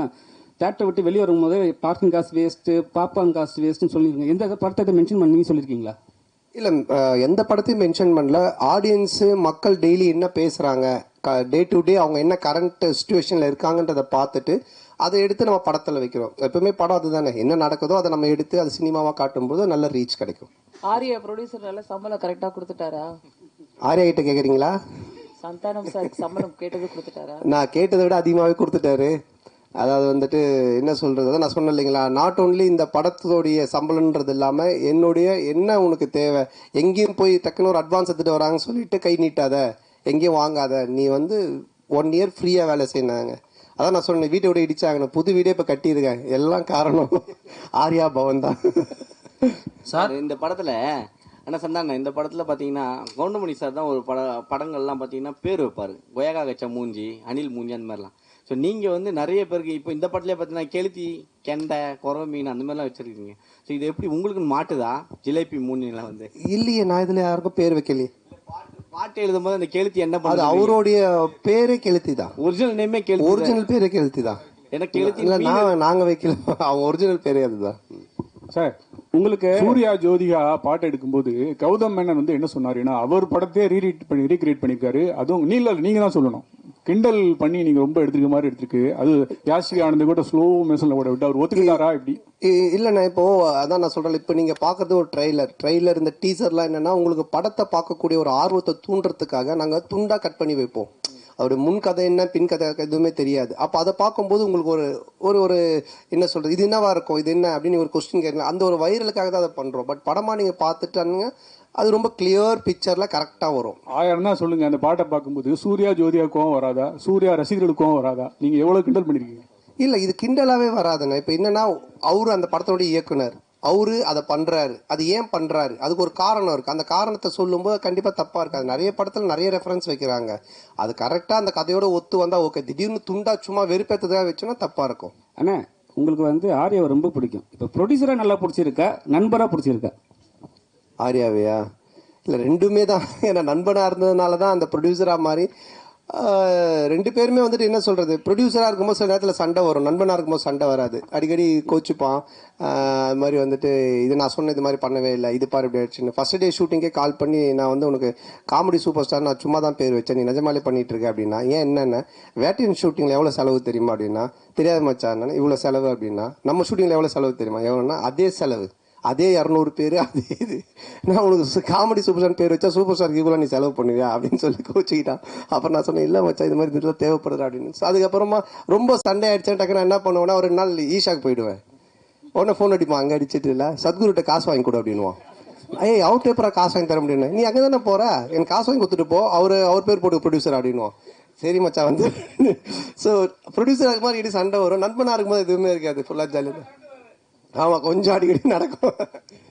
தேட்டரை விட்டு வெளியே வரும்போது பார்க்கிங் காசு வேஸ்ட், பாப்கார்ன் காசு வேஸ்ட்னு சொல்லிருக்கீங்க. எந்த படத்தை மென்ஷன் பண்ணி சொல்லிருக்கீங்களா? இல்ல எந்த படத்தையும் மென்ஷன் பண்ணல. ஆடியன்ஸ் மக்கள் டெய்லி என்ன பேசுறாங்க, டே டு டே அவங்க என்ன கரண்ட் சிச்சுவேஷன்ல இருக்காங்கன்றதை பார்த்துட்டு அதை எடுத்து நம்ம படத்துல வைக்கிறோம். எப்பவுமே படம் அதுதானே, என்ன நடக்குதோ அதை நம்ம எடுத்து அது சினிமாவா காட்டும்போது நல்ல ரீச் கிடைக்கும். ஆர்யா ப்ரொடியூசர் நல்ல சம்பளம் கரெக்டா கொடுத்துட்டாரா? ஆர்யா கிட்ட கேக்குறீங்களா? சந்தானம் சார் சம்பளம் கேட்டது கொடுத்துட்டாரா? நான் கேட்டதை விட அதிகமாகவே கொடுத்துட்டாரு. அதாவது வந்துட்டு என்ன சொல்கிறது, அதான் நான் சொன்னேன் இல்லைங்களா, நாட் ஓன்லி இந்த படத்தோடைய சம்பளன்றது இல்லாமல் என்னுடைய என்ன உனக்கு தேவை, எங்கேயும் போய் டக்குன்னு ஒரு அட்வான்ஸ் எடுத்துகிட்டு வராங்கன்னு சொல்லிட்டு கை நீட்டாத, எங்கேயும் வாங்காத, நீ வந்து 1 இயர் ஃப்ரீயாக வேலை செய்யினாங்க. அதான் நான் சொன்னேன், வீட்டை விட இடிச்சாங்க, புது வீடே இப்போ கட்டியிருக்கேன், எல்லாம் காரணம் ஆர்யா பவன் தான். சார் இந்த படத்தில் என்ன சந்தானம், இந்த படத்தில் பார்த்தீங்கன்னா கவுண்டமணி சார் தான் ஒரு படங்கள்லாம் பார்த்தீங்கன்னா பேர் வைப்பார், கொயகா கச்சா மூஞ்சி, அனில் மூஞ்சி, அந்த மாதிரிலாம். ஸோ நீங்கள் வந்து நிறைய பேருக்கு இப்போ இந்த படத்துலேயே பார்த்தீங்கன்னா கெளுத்தி, கெண்டை, குறவை மீன் அந்த மாதிரிலாம் வச்சுருக்கீங்க. ஸோ இது எப்படி உங்களுக்கு மாட்டுதா ஜிலேபி மூஞ்சிலாம் வந்து? இல்லையே, நான் இதில் யாருக்கும் பேர் வைக்கலையே. பாட்டு எழுதும் போது அந்த கெளுத்தி என்ன அது அவருடைய பேரே கெளுத்தி தான், ஒரிஜினல் நேமே கெளுத்தி, ஒரிஜினல் பேரே கெளுத்தி தான். எனக்கு கெளுத்தி இல்லை, நாங்கள் வைக்கல, அவங்க ஒரிஜினல் பேரே அதுதான். சார் உங்களுக்கு சூர்யா ஜோதிகா பாட்டு எடுக்கும்போது கௌதம் மேனன் வந்து என்ன சொன்னாருன்னா, அவர் படத்தையே ரீக்ரியேட் பண்ணிருக்காரு. அதுவும் நீங்க தான் சொல்லணும், கிண்டல் பண்ணி நீங்க ரொம்ப எடுத்துக்க மாதிரி எடுத்துருக்கு. அது யாஷிகா ஆனந்த் கூட ஸ்லோ மோஷன்ல கூட விட்டு அவர் ஒத்துக்கிட்டாரா இப்படி? இல்லைண்ணா, இப்போ அதான் நான் சொல்றேன், இப்போ நீங்க பாக்குறது ஒரு ட்ரெய்லர் இந்த டீசர்லாம் என்னன்னா உங்களுக்கு படத்தை பார்க்கக்கூடிய ஒரு ஆர்வத்தை தூண்டுறதுக்காக நாங்க துண்டா கட் பண்ணி வைப்போம். அவருடைய முன் கதை என்ன பின் கதை எதுவுமே தெரியாது. அப்போ அதை பார்க்கும்போது உங்களுக்கு ஒரு ஒரு என்ன சொல்றது, இது என்னவா இருக்கும், இது என்ன அப்படின்னு ஒரு கொஸ்டின் கேட்கலாம். அந்த ஒரு வைரலுக்காக தான் அதை பண்றோம். பட் படமா நீங்க பார்த்துட்டானுங்க அது ரொம்ப கிளியர் பிக்சர்ல கரெக்டா வரும். 1000 தான் சொல்லுங்க, அந்த பாட்டை பார்க்கும்போது சூர்யா ஜோதியா கோவம் வராதா, சூர்யா ரசிகர்களுக்கு கோவம் வராதா? நீங்க எவ்வளவு கிண்டல் பண்ணிருக்கீங்க? இல்ல, இது கிண்டலாவே வராதுங்க. இப்ப என்னன்னா அவரு அந்த படத்தோட இயக்குனர், அவரு அதை பண்றாரு, அது ஏன் பண்றாரு, அதுக்கு ஒரு காரணம் இருக்கு. அந்த காரணத்தை சொல்லும்போது கண்டிப்பா தப்பா இருக்காது. நிறைய படத்துல நிறைய ரெஃபரன்ஸ் வைக்கிறாங்க, அது கரெக்டா அந்த கதையோட ஒத்து வந்தா ஓகே. திடீர்னு துண்டா சும்மா வெறுப்பேற்றதாக வச்சோன்னா தப்பா இருக்கும். அண்ணா உங்களுக்கு வந்து ஆர்யாவை ரொம்ப பிடிக்கும், இப்போ ப்ரொடியூசரா நல்லா பிடிச்சிருக்கா, நண்பரா பிடிச்சிருக்கா? ஆர்யாவையா? இல்லை, ரெண்டுமே தான். ஏன்னா நண்பனாக இருந்ததுனால தான் அந்த ப்ரொடியூசராக மாதிரி. 2 பேருமே வந்துட்டு என்ன சொல்கிறது, ப்ரொடியூசராக இருக்கும்போது சில நேரத்தில் சண்டை வரும், நண்பனாக இருக்கும்போது சண்டை வராது, அடிக்கடி கோச்சுப்பான். அது மாதிரி வந்துட்டு இது நான் சொன்ன இது மாதிரி பண்ணவே இல்லை, இது பாரு இப்படி ஆயிடுச்சுன்னு. ஃபர்ஸ்ட் டே ஷூட்டிங்கே கால் பண்ணி நான் வந்து உனக்கு காமெடி சூப்பர் ஸ்டார் நான் சும்மா தான் பேர் வச்சேன், நீ நிஜமாலே பண்ணிட்டு இருக்க அப்படின்னா. ஏன் என்னென்ன வேட்டையன் ஷூட்டிங்கில் எவ்வளோ செலவு தெரியுமா அப்படின்னா, தெரியாத மச்சான் இவ்வளோ செலவு அப்படின்னா. நம்ம ஷூட்டிங்கில் எவ்வளோ செலவு தெரியுமா, எவ்வளோன்னா அதே செலவு, அதே 200 பேர், அதே இது. நான் உனக்கு காமெடி சூப்பர் ஸ்டார் பேர் வச்சா சூப்பர் ஸ்டாருக்கு இவ்வளோ நீ செலவு பண்ணுவியா அப்படின்னு சொல்லி கோச்சிக்கிட்டான். அப்புறம் நான் சொன்னேன், இல்லை மச்சா இது மாதிரி இதெல்லாம் தேவைப்படுது அப்படின்னு. அதுக்கப்புறமா ரொம்ப சண்டே ஆயிடுச்சேன், டக்குன்னு என்ன பண்ணுவேன்னா ஒரு நாள் ஈஷாக்கு போயிடுவேன். உடனே ஃபோன் அடிப்பான், அங்கே அடிச்சிட்டு இல்லை சத்குருட்ட காசு வாங்கி கொடு அப்படின்வான். ஏய் அவுட் எப்பரா காசு வாங்கி தர முடியும், நீ அங்கே தானே போகிற, எனக்கு காசு வாங்கி கொடுத்துட்டு போ, அவர் பேர் போட்டு ப்ரொடியூசர் அப்படின்வான். சரி மச்சா வந்து. ஸோ ப்ரொடியூசர் அது மாதிரி இடி சண்டை வரும், நண்பனாக இருக்கும்போது எதுவுமே இருக்காது, ஃபுல்லாக ஜாலியாக. ஆமாம், கொஞ்சம் அடிக்கடி நடக்கும்.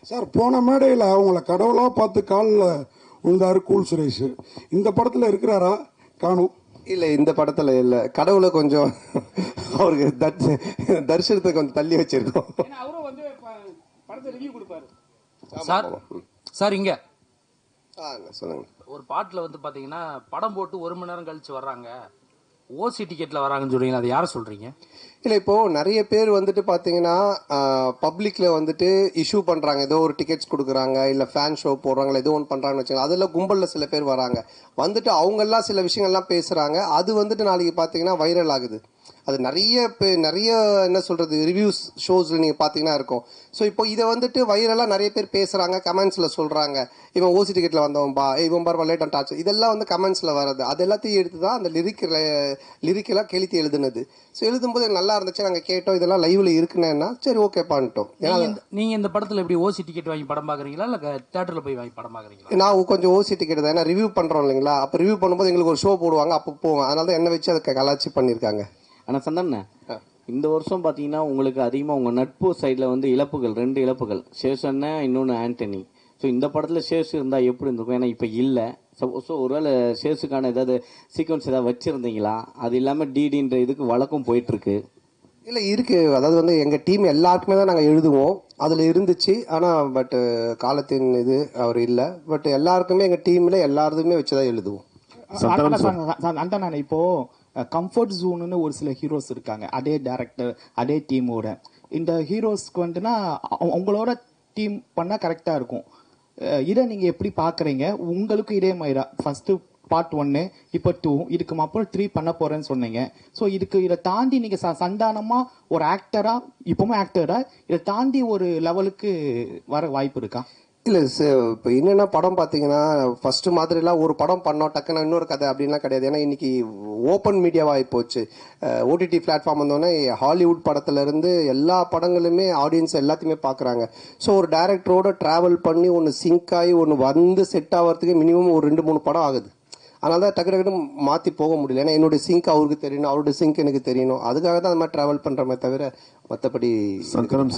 சார் போன மேடையில் அவங்கள கடவுளாக பார்த்து காலில் உழுந்தாரு கூல் சுரேஷ். இந்த படத்தில் இருக்கிறாரா? காணும். இல்லை, இந்த படத்தில் இல்லை, கடவுளை கொஞ்சம் அவருக்கு தரிசனத்தை கொஞ்சம் தள்ளி வச்சிருக்கோம். சார் இங்க சொல்லுங்க. ஒரு பாட்டில் வந்து பாத்தீங்கன்னா படம் போட்டு 1 மணி நேரம் கழிச்சு வர்றாங்க, ஓசி டிக்கெட்ல வராங்கன்னு சொல்றீங்க, அதை யார சொல்றீங்க? இல்லை, இப்போது நிறைய பேர் வந்துட்டு பார்த்தீங்கன்னா பப்ளிக்கில் வந்துட்டு இஷ்யூ பண்ணுறாங்க, ஏதோ ஒரு டிக்கெட்ஸ் கொடுக்குறாங்க, இல்லை ஃபேன் ஷோ போடுறாங்களா, ஏதோ ஒன்று பண்ணுறாங்கன்னு வச்சுக்கோங்க. அதில் கும்பலில் சில பேர் வராங்க, வந்துட்டு அவங்கெல்லாம் சில விஷயங்கள்லாம் பேசுகிறாங்க, அது வந்துட்டு நாளைக்கு பார்த்தீங்கன்னா வைரல் ஆகுது. அது நிறைய என்ன சொல்கிறது ரிவ்யூஸ் ஷோஸில் நீங்கள் பார்த்தீங்கன்னா இருக்கும். ஸோ இப்போ இதை வந்துட்டு வைரலாக நிறைய பேர் பேசுகிறாங்க, கமெண்ட்ஸில் சொல்கிறாங்க, இவன் ஓசி டிக்கெட்டில் வந்தவன்பா, இவன் பார் லேட் அண்ட் டாச், இதெல்லாம் வந்து கமெண்ட்ஸில் வர்றது. அது எல்லாத்தையும் எடுத்து தான் அந்த லிரிக்கெல்லாம் கெளுத்தி எழுதுனது. ஸோ எழுதும்போது எனக்கு நல்லா இருந்துச்சு, நாங்கள் கேட்டோம், இதெல்லாம் லைவ்ல இருக்குன்னா சரி ஓகே பண்ணிட்டோம். நீங்க இந்த படத்தில் எப்படி ஓசி டிக்கெட் வாங்கி படம் பார்க்குறீங்களா இல்லை தியேட்டரில் போய் வாங்கி படம் பார்க்குறீங்களா? நான் கொஞ்சம் ஓசி டிக்கெட் தான், ஏன்னா ரிவ்யூ பண்ணுறோம் இல்லைங்களா, அப்போ ரிவ்யூ பண்ணும்போது எங்களுக்கு ஒரு ஷோ போடுவாங்க, அப்போ போவேன், அதனால தான் என்ன வச்சு அதை கலாச்சி பண்ணியிருக்காங்க. ஆனால் சந்தானே இந்த வருஷம் பார்த்தீங்கன்னா உங்களுக்கு அதிகமாக உங்கள் நட்பு சைடில் வந்து இழப்புகள், 2 இழப்புகள், சேஷன்னா இன்னொன்று ஆண்டனி. ஸோ இந்த படத்தில் சேஷு இருந்தால் எப்படி இருந்திருக்கும்? ஏன்னா இப்போ இல்லை. ஸோ ஒருவேளை சேஷுக்கான ஏதாவது சீக்வன்ஸ் ஏதாவது வச்சுருந்தீங்களா? அது இல்லாமல் டிடின்ற இதுக்கு வழக்கம் போயிட்டுருக்கு. இல்லை இருக்குது, அதாவது வந்து எங்கள் டீம் எல்லாருக்குமே தான் நாங்கள் எழுதுவோம், அதில் இருந்துச்சு. ஆனால் பட்டு காலத்தின் இது அவர் இல்லை. பட் எல்லாருக்குமே எங்கள் டீமில் எல்லாருமே வச்சு தான் எழுதுவோம். அந்த இப்போ கம்ஃபர்ட் ஜோனுன்னு ஒரு சில ஹீரோஸ் இருக்காங்க, அதே டைரக்டர் அதே டீமோட. இந்த ஹீரோஸ்க்கு வந்துன்னா உங்களோட டீம் பண்ணால் கரெக்டாக இருக்கும். இதை நீங்கள் எப்படி பார்க்குறீங்க? உங்களுக்கு இதே மாதிரி ஃபஸ்ட்டு பார்ட் 1, இப்போ 2, இதுக்கு அப்புறம் 3 பண்ண போகிறேன்னு சொன்னீங்க. ஸோ இதை தாண்டி நீங்கள் சந்தானமாக ஒரு ஆக்டராக, இப்போவும் ஆக்டராக இதை தாண்டி ஒரு லெவலுக்கு வர வாய்ப்பு இருக்கா? இல்லை சார், இப்போ என்னென்னா படம் பார்த்தீங்கன்னா ஃபஸ்ட்டு மாதிரிலாம் ஒரு படம் பண்ணோம் டக்குன்னு இன்னொரு கதை அப்படின்லாம் கிடையாது. ஏன்னா இன்னைக்கு ஓப்பன் மீடியாவாக போச்சு. ஓடிடி பிளாட்ஃபார்ம் வந்தோடனே ஹாலிவுட் படத்துலேருந்து எல்லா படங்களுமே ஆடியன்ஸ் எல்லாத்தையுமே பார்க்குறாங்க. ஸோ ஒரு டைரக்டரோட ட்ராவல் பண்ணி ஒன்று சிங்க் ஆகி ஒன்று வந்து செட் ஆகிறதுக்கு மினிமம் ஒரு 2-3 படம் ஆகுது. அதனால தான் டக்கு டக்குன்னு மாற்றி போக முடியல. ஏன்னா என்னுடைய சிங்க் அவருக்கு தெரியணும், அவருடைய சிங்க் எனக்கு தெரியணும். அதுக்காக தான் அந்த மாதிரி ட்ராவல் பண்ணுறமே தவிர மற்றபடி. சந்தனம்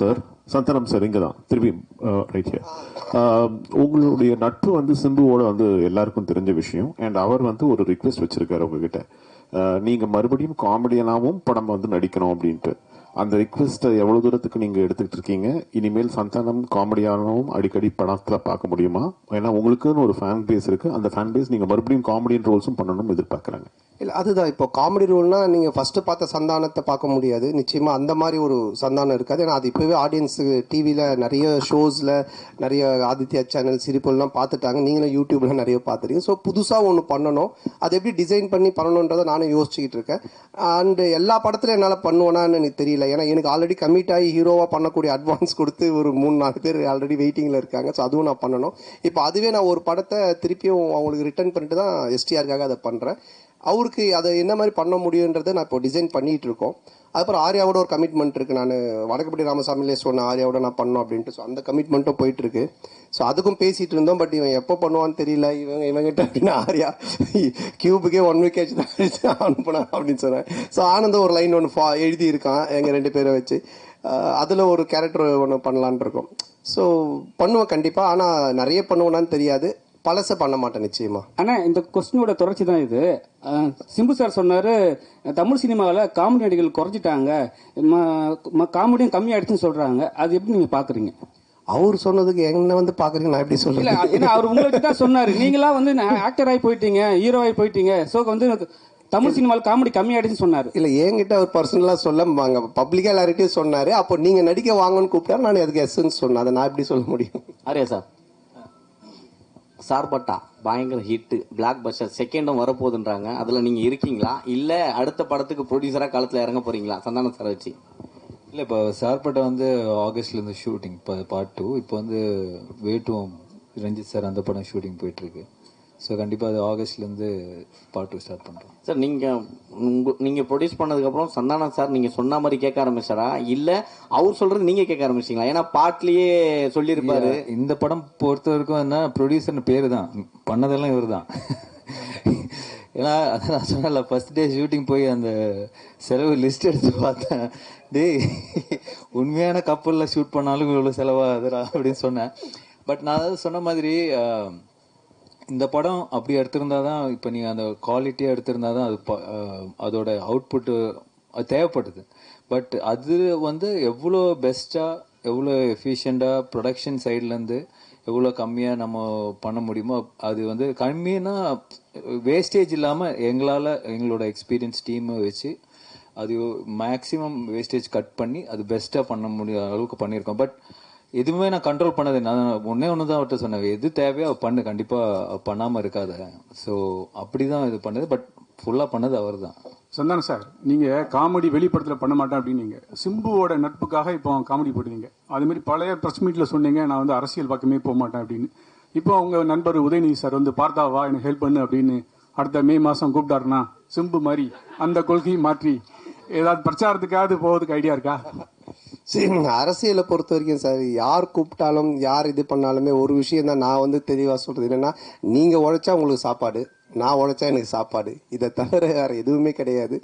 சார் இங்கே தான் திருப்பி ரைட் ஹியர். உங்களுடைய நட்பு வந்து சிம்புவோட வந்து எல்லாருக்கும் தெரிஞ்ச விஷயம். அண்ட் அவர் வந்து ஒரு ரிக்வெஸ்ட் வச்சிருக்காரு உங்ககிட்ட, நீங்கள் மறுபடியும் காமெடியனாகவும் படம் வந்து நடிக்கணும் அப்படின்ட்டு. அந்த ரிக்வெஸ்ட்டை எவ்வளோ தூரத்துக்கு நீங்கள் எடுத்துக்கிட்டு இருக்கீங்க? இனிமேல் சந்தானம் காமெடியானவும் அடிக்கடி படத்தில் பார்க்க முடியுமா? ஏன்னா உங்களுக்குன்னு ஒரு ஃபேன் பேஸ் இருக்குது. அந்த ஃபேன் பேஸ் நீங்கள் மறுபடியும் காமெடியன் ரோல்ஸும் பண்ணணும்னு எதிர்பார்க்குறாங்க. இல்லை அதுதான், இப்போ காமெடி ரோல்னா நீங்கள் ஃபஸ்ட்டு பார்த்த சந்தானத்தை பார்க்க முடியாது. நிச்சயமாக அந்த மாதிரி ஒரு சந்தானம் இருக்காது. ஏன்னா அது இப்போவே ஆடியன்ஸுக்கு டிவியில் நிறைய ஷோஸில் நிறைய ஆதித்யா சேனல் சிரிப்பெல்லாம் பார்த்துட்டாங்க. நீங்களும் யூடியூப்ல நிறைய பார்த்துருக்கீங்க. ஸோ புதுசாக ஒன்று பண்ணணும், அது எப்படி டிசைன் பண்ணி பண்ணணுன்றதை நானும் யோசிச்சுக்கிட்டு இருக்கேன். அண்டு எல்லா படத்துலையும் என்னால் பண்ணுவேனான்னு எனக்கு தெரியல. ஏன்னா எனக்கு ஆல்ரெடி கமிட் ஆகி ஹீரோவாக பண்ணக்கூடிய அட்வான்ஸ் கொடுத்து ஒரு 3-4 பேர் ஆல்ரெடி வெயிட்டிங்கில் இருக்காங்க. ஸோ அதுவும் நான் பண்ணணும். இப்போ அதுவே நான் ஒரு படத்தை திருப்பியும் அவங்களுக்கு ரிட்டர்ன் பண்ணிட்டு தான் எஸ்டிஆருக்காக அதை பண்ணுறேன். அவருக்கு அதை என்ன மாதிரி பண்ண முடியுன்றதை நான் இப்போ டிசைன் பண்ணிகிட்டு இருக்கோம். அதுக்கப்புறம் ஆர்யாவோட ஒரு கமிட்மெண்ட் இருக்குது. நான் வடக்குப்பட்டி ராமசாமிலே சொன்னேன் ஆர்யாவோட நான் பண்ணோம் அப்படின்ட்டு. ஸோ அந்த கமிட்மெண்ட்டும் போயிட்டுருக்கு. ஸோ அதுக்கும் பேசிகிட்டு இருந்தோம். பட் இவன் எப்போ பண்ணுவான்னு தெரியல. இவங்கிட்ட அப்படின்னா ஆர்யா கியூபுக்கே 1 வீக் ஆச்சு தான் அனுப்புனேன் அப்படின்னு சொன்னேன். ஸோ ஆனந்தம் ஒரு லைன் ஒன்று எழுதி இருக்கான் எங்கள் 2 பேரை வச்சு. அதில் ஒரு கேரக்டர் ஒன்று பண்ணலான் இருக்கோம். ஸோ பண்ணுவேன் கண்டிப்பாக. ஆனால் நிறைய பண்ணுவேனான்னு தெரியாது. பழச பண்ண மாட்டேன் நிச்சயமா. ஆனால் இந்த கொஸ்டினோட தொடர்ச்சி தான் இது. சிம்பு சார் சொன்னார் தமிழ் சினிமாவில் காமெடி நடிகர்கள் குறைஞ்சிட்டாங்க, காமெடியும் கம்மியாகிடுச்சுன்னு சொல்கிறாங்க. அது எப்படி நீங்கள் பார்க்குறீங்க? அவர் சொன்னதுக்கு என்ன வந்து பார்க்குறீங்க, நான் எப்படி சொல்ல? ஏன்னா அவர் உங்களுக்கு தான் சொன்னார், நீங்களா வந்து ஆக்டர் ஆகி போயிட்டீங்க, ஹீரோ ஆகி போயிட்டீங்க, ஸோ வந்து தமிழ் சினிமாவில் காமெடி கம்மியாயிடுச்சுன்னு சொன்னார். இல்லை என்கிட்ட அவர் பர்சனலாக சொல்ல பப்ளிக்காக எல்லார்கிட்டையும் சொன்னார். அப்போ நீங்கள் நடிக்க வாங்கன்னு கூப்பிட்டாரு, நான் அதுக்கு எஸ்ன்னு சொன்னேன். அதை நான் எப்படி சொல்ல முடியும்? ஆரியா சார், சார்பட்டா பயங்கர ஹிட்டு, பிளாக் பஸ்டர், செகண்டும் வரப்போகுதுன்றாங்க. அதில் நீங்கள் இருக்கீங்களா, இல்லை அடுத்த படத்துக்கு ப்ரொடியூசராக காலத்தில் இறங்க போகிறீங்களா சந்தானம் சார் வச்சு? இல்லை, இப்போ சார்பட்டா வந்து ஆகஸ்ட்லேருந்து ஷூட்டிங், இப்போ பார்ட் 2. இப்போ வந்து வேட்டும் ரஞ்சித் சார் அந்த படம் ஷூட்டிங் போயிட்டுருக்கு. ஸோ கண்டிப்பாக அது ஆகஸ்ட்லேருந்து பார்ட் 2 ஸ்டார்ட் பண்ணுறோம். சார் நீங்கள் ப்ரொடியூஸ் பண்ணதுக்கப்புறம் சந்தானம் சார் நீங்கள் சொன்ன மாதிரி கேட்க ஆரம்பிச்சாரா, இல்லை அவர் சொல்கிறது நீங்கள் கேட்க ஆரம்பிச்சிங்களா? ஏன்னா பாட்லேயே சொல்லியிருப்பாரு. இந்த படம் பொறுத்த வரைக்கும் என்ன, ப்ரொடியூசர்னு பேர் தான், பண்ணதெல்லாம் இவர் தான். ஏன்னா அதை நான் சொன்னல, ஃபர்ஸ்ட் டே ஷூட்டிங் போய் அந்த செலவு லிஸ்ட் எடுத்து பார்த்தேன். டேய் உண்மையான கப்பலில் ஷூட் பண்ணாலும் இவ்வளோ செலவாகுதுடா அப்படின்னு சொன்னேன். பட் நான் அதாவது சொன்ன மாதிரி இந்த படம் அப்படி எடுத்திருந்தா தான், இப்போ நீங்கள் அந்த குவாலிட்டியாக எடுத்திருந்தா தான் அது அதோட அவுட்புட்டு தேவைப்படுது. பட் அது வந்து எவ்வளோ பெஸ்ட்டாக, எவ்வளோ எஃபிஷியண்ட்டாக ப்ரொடக்ஷன் சைட்லேருந்து எவ்வளோ கம்மியாக நம்ம பண்ண முடியுமோ, அது வந்து கம்மின்னா வேஸ்டேஜ் இல்லாமல் எங்களால் எங்களோட எக்ஸ்பீரியன்ஸ் டீமை வச்சு அது மேக்ஸிமம் வேஸ்டேஜ் கட் பண்ணி அது பெஸ்ட்டாக பண்ண முடிய அளவுக்கு பண்ணியிருக்கோம். பட் எதுவுமே நான் கண்ட்ரோல் பண்ணது, நான் ஒன்று தான் அவர்கிட்ட சொன்னேன், எது தேவையோ பண்ணு, கண்டிப்பாக பண்ணாமல் இருக்காத. ஸோ அப்படி தான் இது பண்ணது. பட் ஃபுல்லாக பண்ணது அவர் தான். சந்தானம் சார், நீங்கள் காமெடி வெளிப்படத்தில் பண்ண மாட்டேன் அப்படின்னீங்க. சிம்புவோட நட்புக்காக இப்போ காமெடி போடுவீங்க. அதுமாரி பழைய ப்ரெஸ் மீட்டில் சொன்னீங்க நான் வந்து அரசியல் பக்கமே போக மாட்டேன் அப்படின்னு. இப்போ உங்கள் நண்பர் உதயநிதி சார் வந்து பார்த்தாவா எனக்கு ஹெல்ப் பண்ணு அப்படின்னு அடுத்த மே மாதம் கூப்பிட்டாருன்னா சிம்பு மாதிரி அந்த கொள்கையை மாற்றி ஏதாவது பிரச்சாரத்துக்காவது போகிறதுக்கு ஐடியா இருக்கா? சரி, அரசியலை பொறுத்த வரைக்கும் சார், யார் கூப்பிட்டாலும் யார் இது பண்ணாலுமே ஒரு விஷயம் தான் நான் வந்து தெளிவாக சொல்கிறது என்னென்னா, நீங்கள் உழைச்சா உங்களுக்கு சாப்பாடு, நான் உழைச்சா எனக்கு சாப்பாடு, இதை தவிர வேறு எதுவுமே கிடையாது.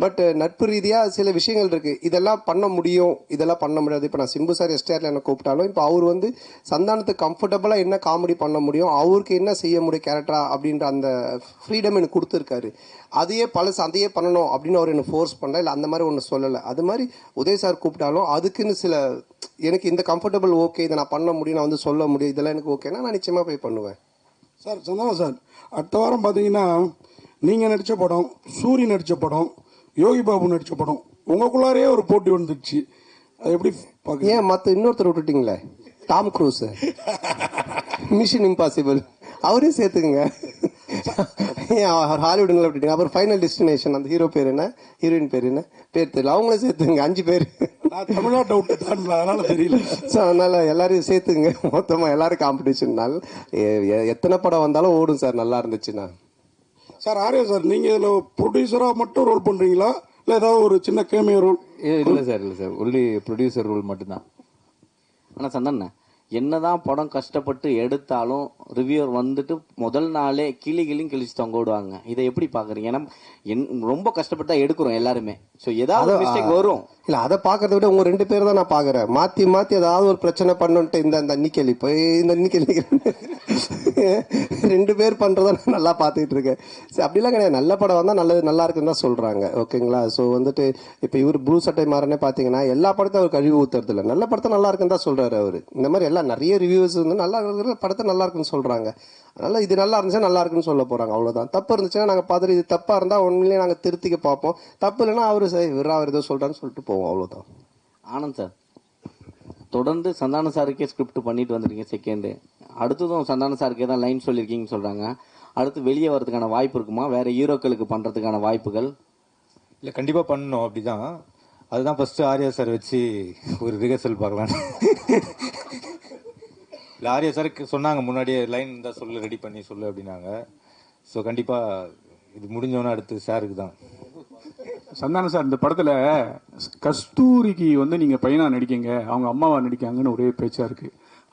பட் நட்பு ரீதியாக சில விஷயங்கள் இருக்குது, இதெல்லாம் பண்ண முடியும், இதெல்லாம் பண்ண முடியாது. இப்போ நான் சிம்பு சார் எஸ்டிஆரில் என்ன கூப்பிட்டாலும் இப்போ அவர் வந்து சந்தானத்துக்கு கம்ஃபர்டபுளாக என்ன காமெடி பண்ண முடியும், அவருக்கு என்ன செய்ய முடியும் கேரக்டரா அப்படின்ற அந்த ஃப்ரீடம் எனக்கு கொடுத்துருக்காரு. அதையே அதையே பண்ணணும் அப்படின்னு அவர் என்ன ஃபோர்ஸ் பண்ணல, இல்லை அந்த மாதிரி ஒன்று சொல்லலை. அது மாதிரி உதய் சார் கூப்பிட்டாலும் அதுக்குன்னு சில எனக்கு இந்த கம்ஃபர்டபுள் ஓகே, இதை நான் பண்ண முடியும், நான் வந்து சொல்ல முடியும், இதெல்லாம் எனக்கு ஓகேன்னா நான் நிச்சயமாக போய் பண்ணுவேன். சார் சந்தானம் சார், அடுத்த வாரம் பார்த்தீங்கன்னா நீங்கள் நடித்த படம், சூரி நடித்த படம், யோகி பாபு நடித்த படம், உங்களுக்குள்ளாரே ஒரு போட்டி வந்துடுச்சு. அது எப்படி பார்க்க? ஏன் மற்ற இன்னொருத்தர் விட்டுட்டீங்களே, டாம் க்ரூஸ், மிஷன் இம்பாசிபிள், அவரையும் சேர்த்துக்குங்க. ஏன் ஹாலிவுட்ல விட்டுட்டீங்க? அப்புறம் ஃபைனல் டெஸ்டினேஷன், அந்த ஹீரோ பேர் என்ன, ஹீரோயின் பேர் என்ன, பேர் தெரியல, அவங்களே சேர்த்துங்க. 5 பேர். நான் தமிழ்நாட்டை விட்டு தாண்டல, அதனால தெரியல. ஸோ அதனால எல்லாரையும் சேர்த்துங்க, மொத்தமாக எல்லாரும் காம்படிஷன்னால எத்தனை படம் வந்தாலும் ஓடும் சார், நல்லா இருந்துச்சுன்னா. சார் ஆர்யா சார், நீங்கள் இதில் ப்ரொடியூசராக மட்டும் ரோல் பண்ணுறீங்களா இல்லை ஏதாவது ஒரு சின்ன கேமியோ ரோல்? இல்லை சார் ஒன்லி ப்ரொடியூசர் ரோல் மட்டும்தான். ஆனால் சந்தன என்னதான் படம் கஷ்டப்பட்டு எடுத்தாலும் ரிவ்யூவர் வந்துட்டு முதல் நாளே கிழிச்சு தொங்க விடுவாங்க. இதை எப்படி பாக்குறீங்க? ஏன்னா ரொம்ப கஷ்டப்பட்டு தான் எடுக்கிறோம் எல்லாருமே. ஸோ ஏதாவது மிஸ்டேக் வரும். இல்லை, அதை பார்க்கறத விட உங்க 2 பேர் தான் நான் பார்க்குறேன். மாற்றி ஏதாவது ஒரு பிரச்சனை பண்ணுன்ட்டு இந்த நிக்கலி போய் இந்த நிக்கலி 2 பேர் பண்ணுறத நான் நல்லா பார்த்துட்டு இருக்கேன். சரி, அப்படிலாம் கிடையாது. நல்ல படம் வந்தால் நல்லது, நல்லா இருக்குன்னு தான் சொல்கிறாங்க. ஓகேங்களா? ஸோ வந்துட்டு இப்போ இவர் ப்ளூ சட்டை மாறனே பார்த்தீங்கன்னா எல்லா படத்தையும் அவர் கழுவி ஊற்றுறது இல்லை. நல்ல படத்தை நல்லா இருக்குன்னு தான் சொல்கிறாரு அவர். இந்த மாதிரி எல்லாம் நிறைய ரிவ்யூஸ் வந்து நல்லா இருக்கிற படத்தை நல்லா இருக்குன்னு சொல்கிறாங்க. அதனால் இது நல்லா இருந்துச்சுன்னா நல்லா இருக்குன்னு சொல்ல போகிறாங்க, அவ்வளோதான். தப்பு இருந்துச்சுன்னா நாங்கள் பார்த்துட்டு இது தப்பாக இருந்தால் உண்மையிலேயே நாங்கள் திருத்திக்க பார்ப்போம். தப்பு இல்லைன்னா அவர் அவர் ஏதோ சொல்கிறான்னு சொல்லிட்டு போவோம், அவ்வளோதான். ஆனந்த் சார், தொடர்ந்து சந்தான சாருக்கே ஸ்கிரிப்ட் பண்ணிட்டு வந்துருக்கீங்க செகண்டு. அடுத்ததும் சந்தான சாருக்கே தான் லைன் சொல்லியிருக்கீங்கன்னு சொல்கிறாங்க. அடுத்து வெளியே வரதுக்கான வாய்ப்பு இருக்குமா? வேறு ஹீரோக்களுக்கு பண்ணுறதுக்கான வாய்ப்புகள்? இல்லை, கண்டிப்பாக பண்ணணும். அப்படி தான், அதுதான் ஃபஸ்ட்டு ஆர்யா சார் வச்சு ஒரு ரிஹர்சல் பார்க்கலாம். இல்லை, ஆர்யா சாருக்கு சொன்னாங்க முன்னாடியே லைன் இருந்தால் சொல்லு, ரெடி பண்ணி சொல்லு அப்படின்னாங்க. ஸோ கண்டிப்பாக இது முடிஞ்சோன்னே அடுத்து சாருக்கு தான். சந்தானம் சார், இந்த படத்துல கஸ்தூரிக்கு வந்து நீங்க பையனா நடிக்கீங்க, அவங்க அம்மாவா நடிக்காங்கன்னு ஒரே பேச்சா இருக்கு.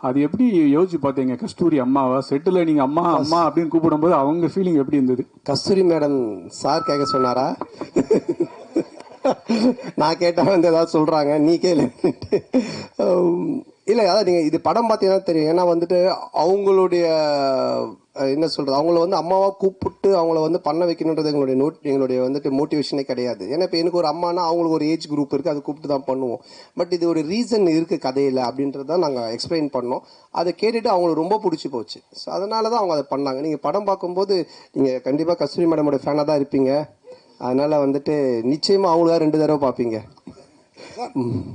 அது எப்படி யோசிச்சு பார்த்தீங்க? கஸ்தூரி அம்மாவா? செட்டில் நீங்க அம்மா அம்மா அப்படின்னு கூப்பிடும்போது அவங்க ஃபீலிங் எப்படி இருந்தது? கஸ்தூரி மேடம் சார் கேட்க சொன்னாரா? நான் கேட்டா வந்து ஏதாவது சொல்றாங்க, நீ கேளு. இல்லை, அதான் நீங்கள் இது படம் பார்த்தீங்கன்னா தெரியும். ஏன்னா வந்துட்டு அவங்களுடைய என்ன சொல்கிறது, அவங்கள வந்து அம்மாவாக கூப்பிட்டு அவங்கள வந்து பண்ண வைக்கணுன்றது எங்களுடைய வந்துட்டு மோட்டிவேஷனே கிடையாது. ஏன்னா இப்போ எனக்கு ஒரு அம்மானா அவங்களுக்கு ஒரு ஏஜ் குரூப் இருக்குது, அதை கூப்பிட்டு தான் பண்ணுவோம். பட் இது ஒரு ரீசன் இருக்குது கதையில் அப்படின்றது தான் நாங்கள் எக்ஸ்பிளைன் பண்ணோம். அதை கேட்டுட்டு அவங்களுக்கு ரொம்ப பிடிச்சி போச்சு. ஸோ அதனால தான் அவங்க அதை பண்ணாங்க. நீங்கள் படம் பார்க்கும்போது நீங்கள் கண்டிப்பாக கஸ்தூரி மேடமோட ஃபேனாக தான் இருப்பீங்க. அதனால் வந்துட்டு நிச்சயமாக அவங்களுக்காக 2 தடவை பார்ப்பீங்க.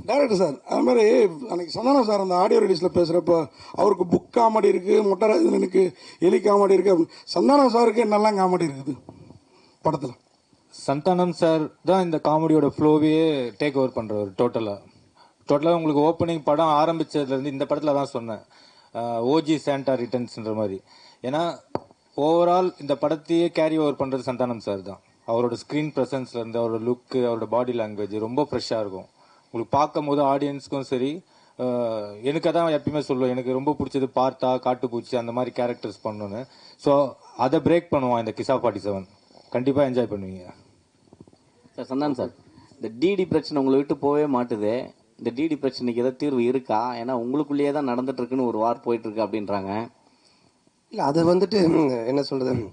டேரக்டர் சார், அது மாதிரி அன்னைக்கு சந்தானம் சார் அந்த ஆடியோ ரிலீஸில் பேசுகிறப்ப அவருக்கு புக் காமெடி இருக்குது, மொட்டராஜனுக்கு எலி காமெடி இருக்குது. சந்தானம் சாருக்கு என்னெல்லாம் காமெடி இருக்குது படத்தில்? சந்தானம் சார் தான் இந்த காமெடியோட ஃப்ளோவே டேக் ஓவர் பண்ணுறவர். டோட்டலாக உங்களுக்கு ஓப்பனிங் படம் ஆரம்பித்ததுலேருந்து இந்த படத்தில் தான் சொன்னேன், ஓஜி சாண்டா ரிட்டர்ன்ஸ்ன்ற மாதிரி. ஏன்னா ஓவரால் இந்த படத்தையே கேரி ஓவர் பண்ணுறது சந்தானம் சார் தான். அவரோட ஸ்க்ரீன் ப்ரெசன்ஸ்லேருந்து அவரோட லுக்கு, அவரோட பாடி லாங்குவேஜ் ரொம்ப ஃப்ரெஷ்ஷாக இருக்கும். உங்களுக்கு பார்க்கும் போது ஆடியன்ஸ்க்கும் சரி, எனக்கு அதான் எப்பயுமே சொல்லுவேன், எனக்கு ரொம்ப பிடிச்சது பார்த்தா காட்டுப்பூச்சி அந்த மாதிரி கேரக்டர்ஸ் பண்ணணுன்னு. ஸோ அதை பிரேக் பண்ணுவோம் இந்த கிசா 47. கண்டிப்பாக என்ஜாய் பண்ணுவீங்க சார். சந்தானம் சார், இந்த டிடி பிரச்சனை உங்களை விட்டு போகவே மாட்டுது. இந்த டிடி பிரச்சனைக்கு ஏதாவது தீர்வு இருக்கா? ஏன்னா உங்களுக்குள்ளேயே தான் நடந்துட்டு இருக்குன்னு ஒரு வார் போயிட்டு இருக்கு அப்படின்றாங்க. இல்லை, அது வந்துட்டு என்ன சொல்கிறது,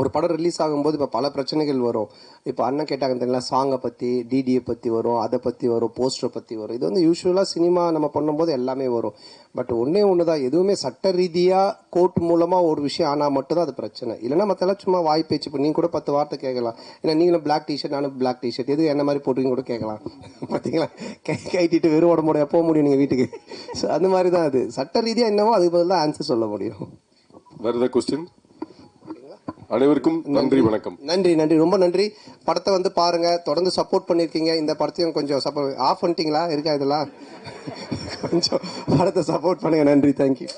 ஒரு படம் ரிலீஸ் ஆகும்போது இப்போ பல பிரச்சனைகள் வரும். இப்போ அண்ணன் கேட்டாங்க தெரியுங்களா, சாங்கை பற்றி, டிடியை பற்றி வரும், அதை பற்றி வரும், போஸ்டரை பற்றி வரும். இது வந்து யூஸ்வலாக சினிமா நம்ம பண்ணும்போது எல்லாமே வரும். பட் ஒன்று தான், எதுவுமே சட்ட ரீதியாக கோர்ட் மூலமாக ஒரு விஷயம் ஆனால் மட்டும்தான் அது பிரச்சனை. இல்லைன்னா மற்றெல்லாம் சும்மா வாய் பேச்சு. இப்போ நீங்கள் கூட 10 வார்த்தை கேட்கலாம். ஏன்னா நீங்களும் பிளாக் டிஷர்ட், நானும் பிளாக் டிஷர்ட், எது என்ன மாதிரி போட்டுங்க கூட கேட்கலாம். பார்த்தீங்களா, கைட்டிட்டு வெறும் உடம்போட போக முடியும் நீங்கள் வீட்டுக்கு. ஸோ அந்த மாதிரி தான் அது. சட்ட ரீதியாக என்னவோ அதுக்கு பதில் தான் ஆன்சர் சொல்ல முடியும். வேறு ஏதாவது கொஸ்டின்? அனைவருக்கும் நன்றி, வணக்கம். நன்றி, ரொம்ப நன்றி. படத்தை வந்து பாருங்க, தொடர்ந்து சப்போர்ட் பண்ணியிருக்கீங்க. இந்த படத்தையும் கொஞ்சம் சப்போர்ட் ஆஃப் பண்ணிட்டீங்களா இருக்கா? இதெல்லாம் கொஞ்சம் படத்தை சப்போர்ட் பண்ணுங்க. நன்றி, தேங்க்யூ.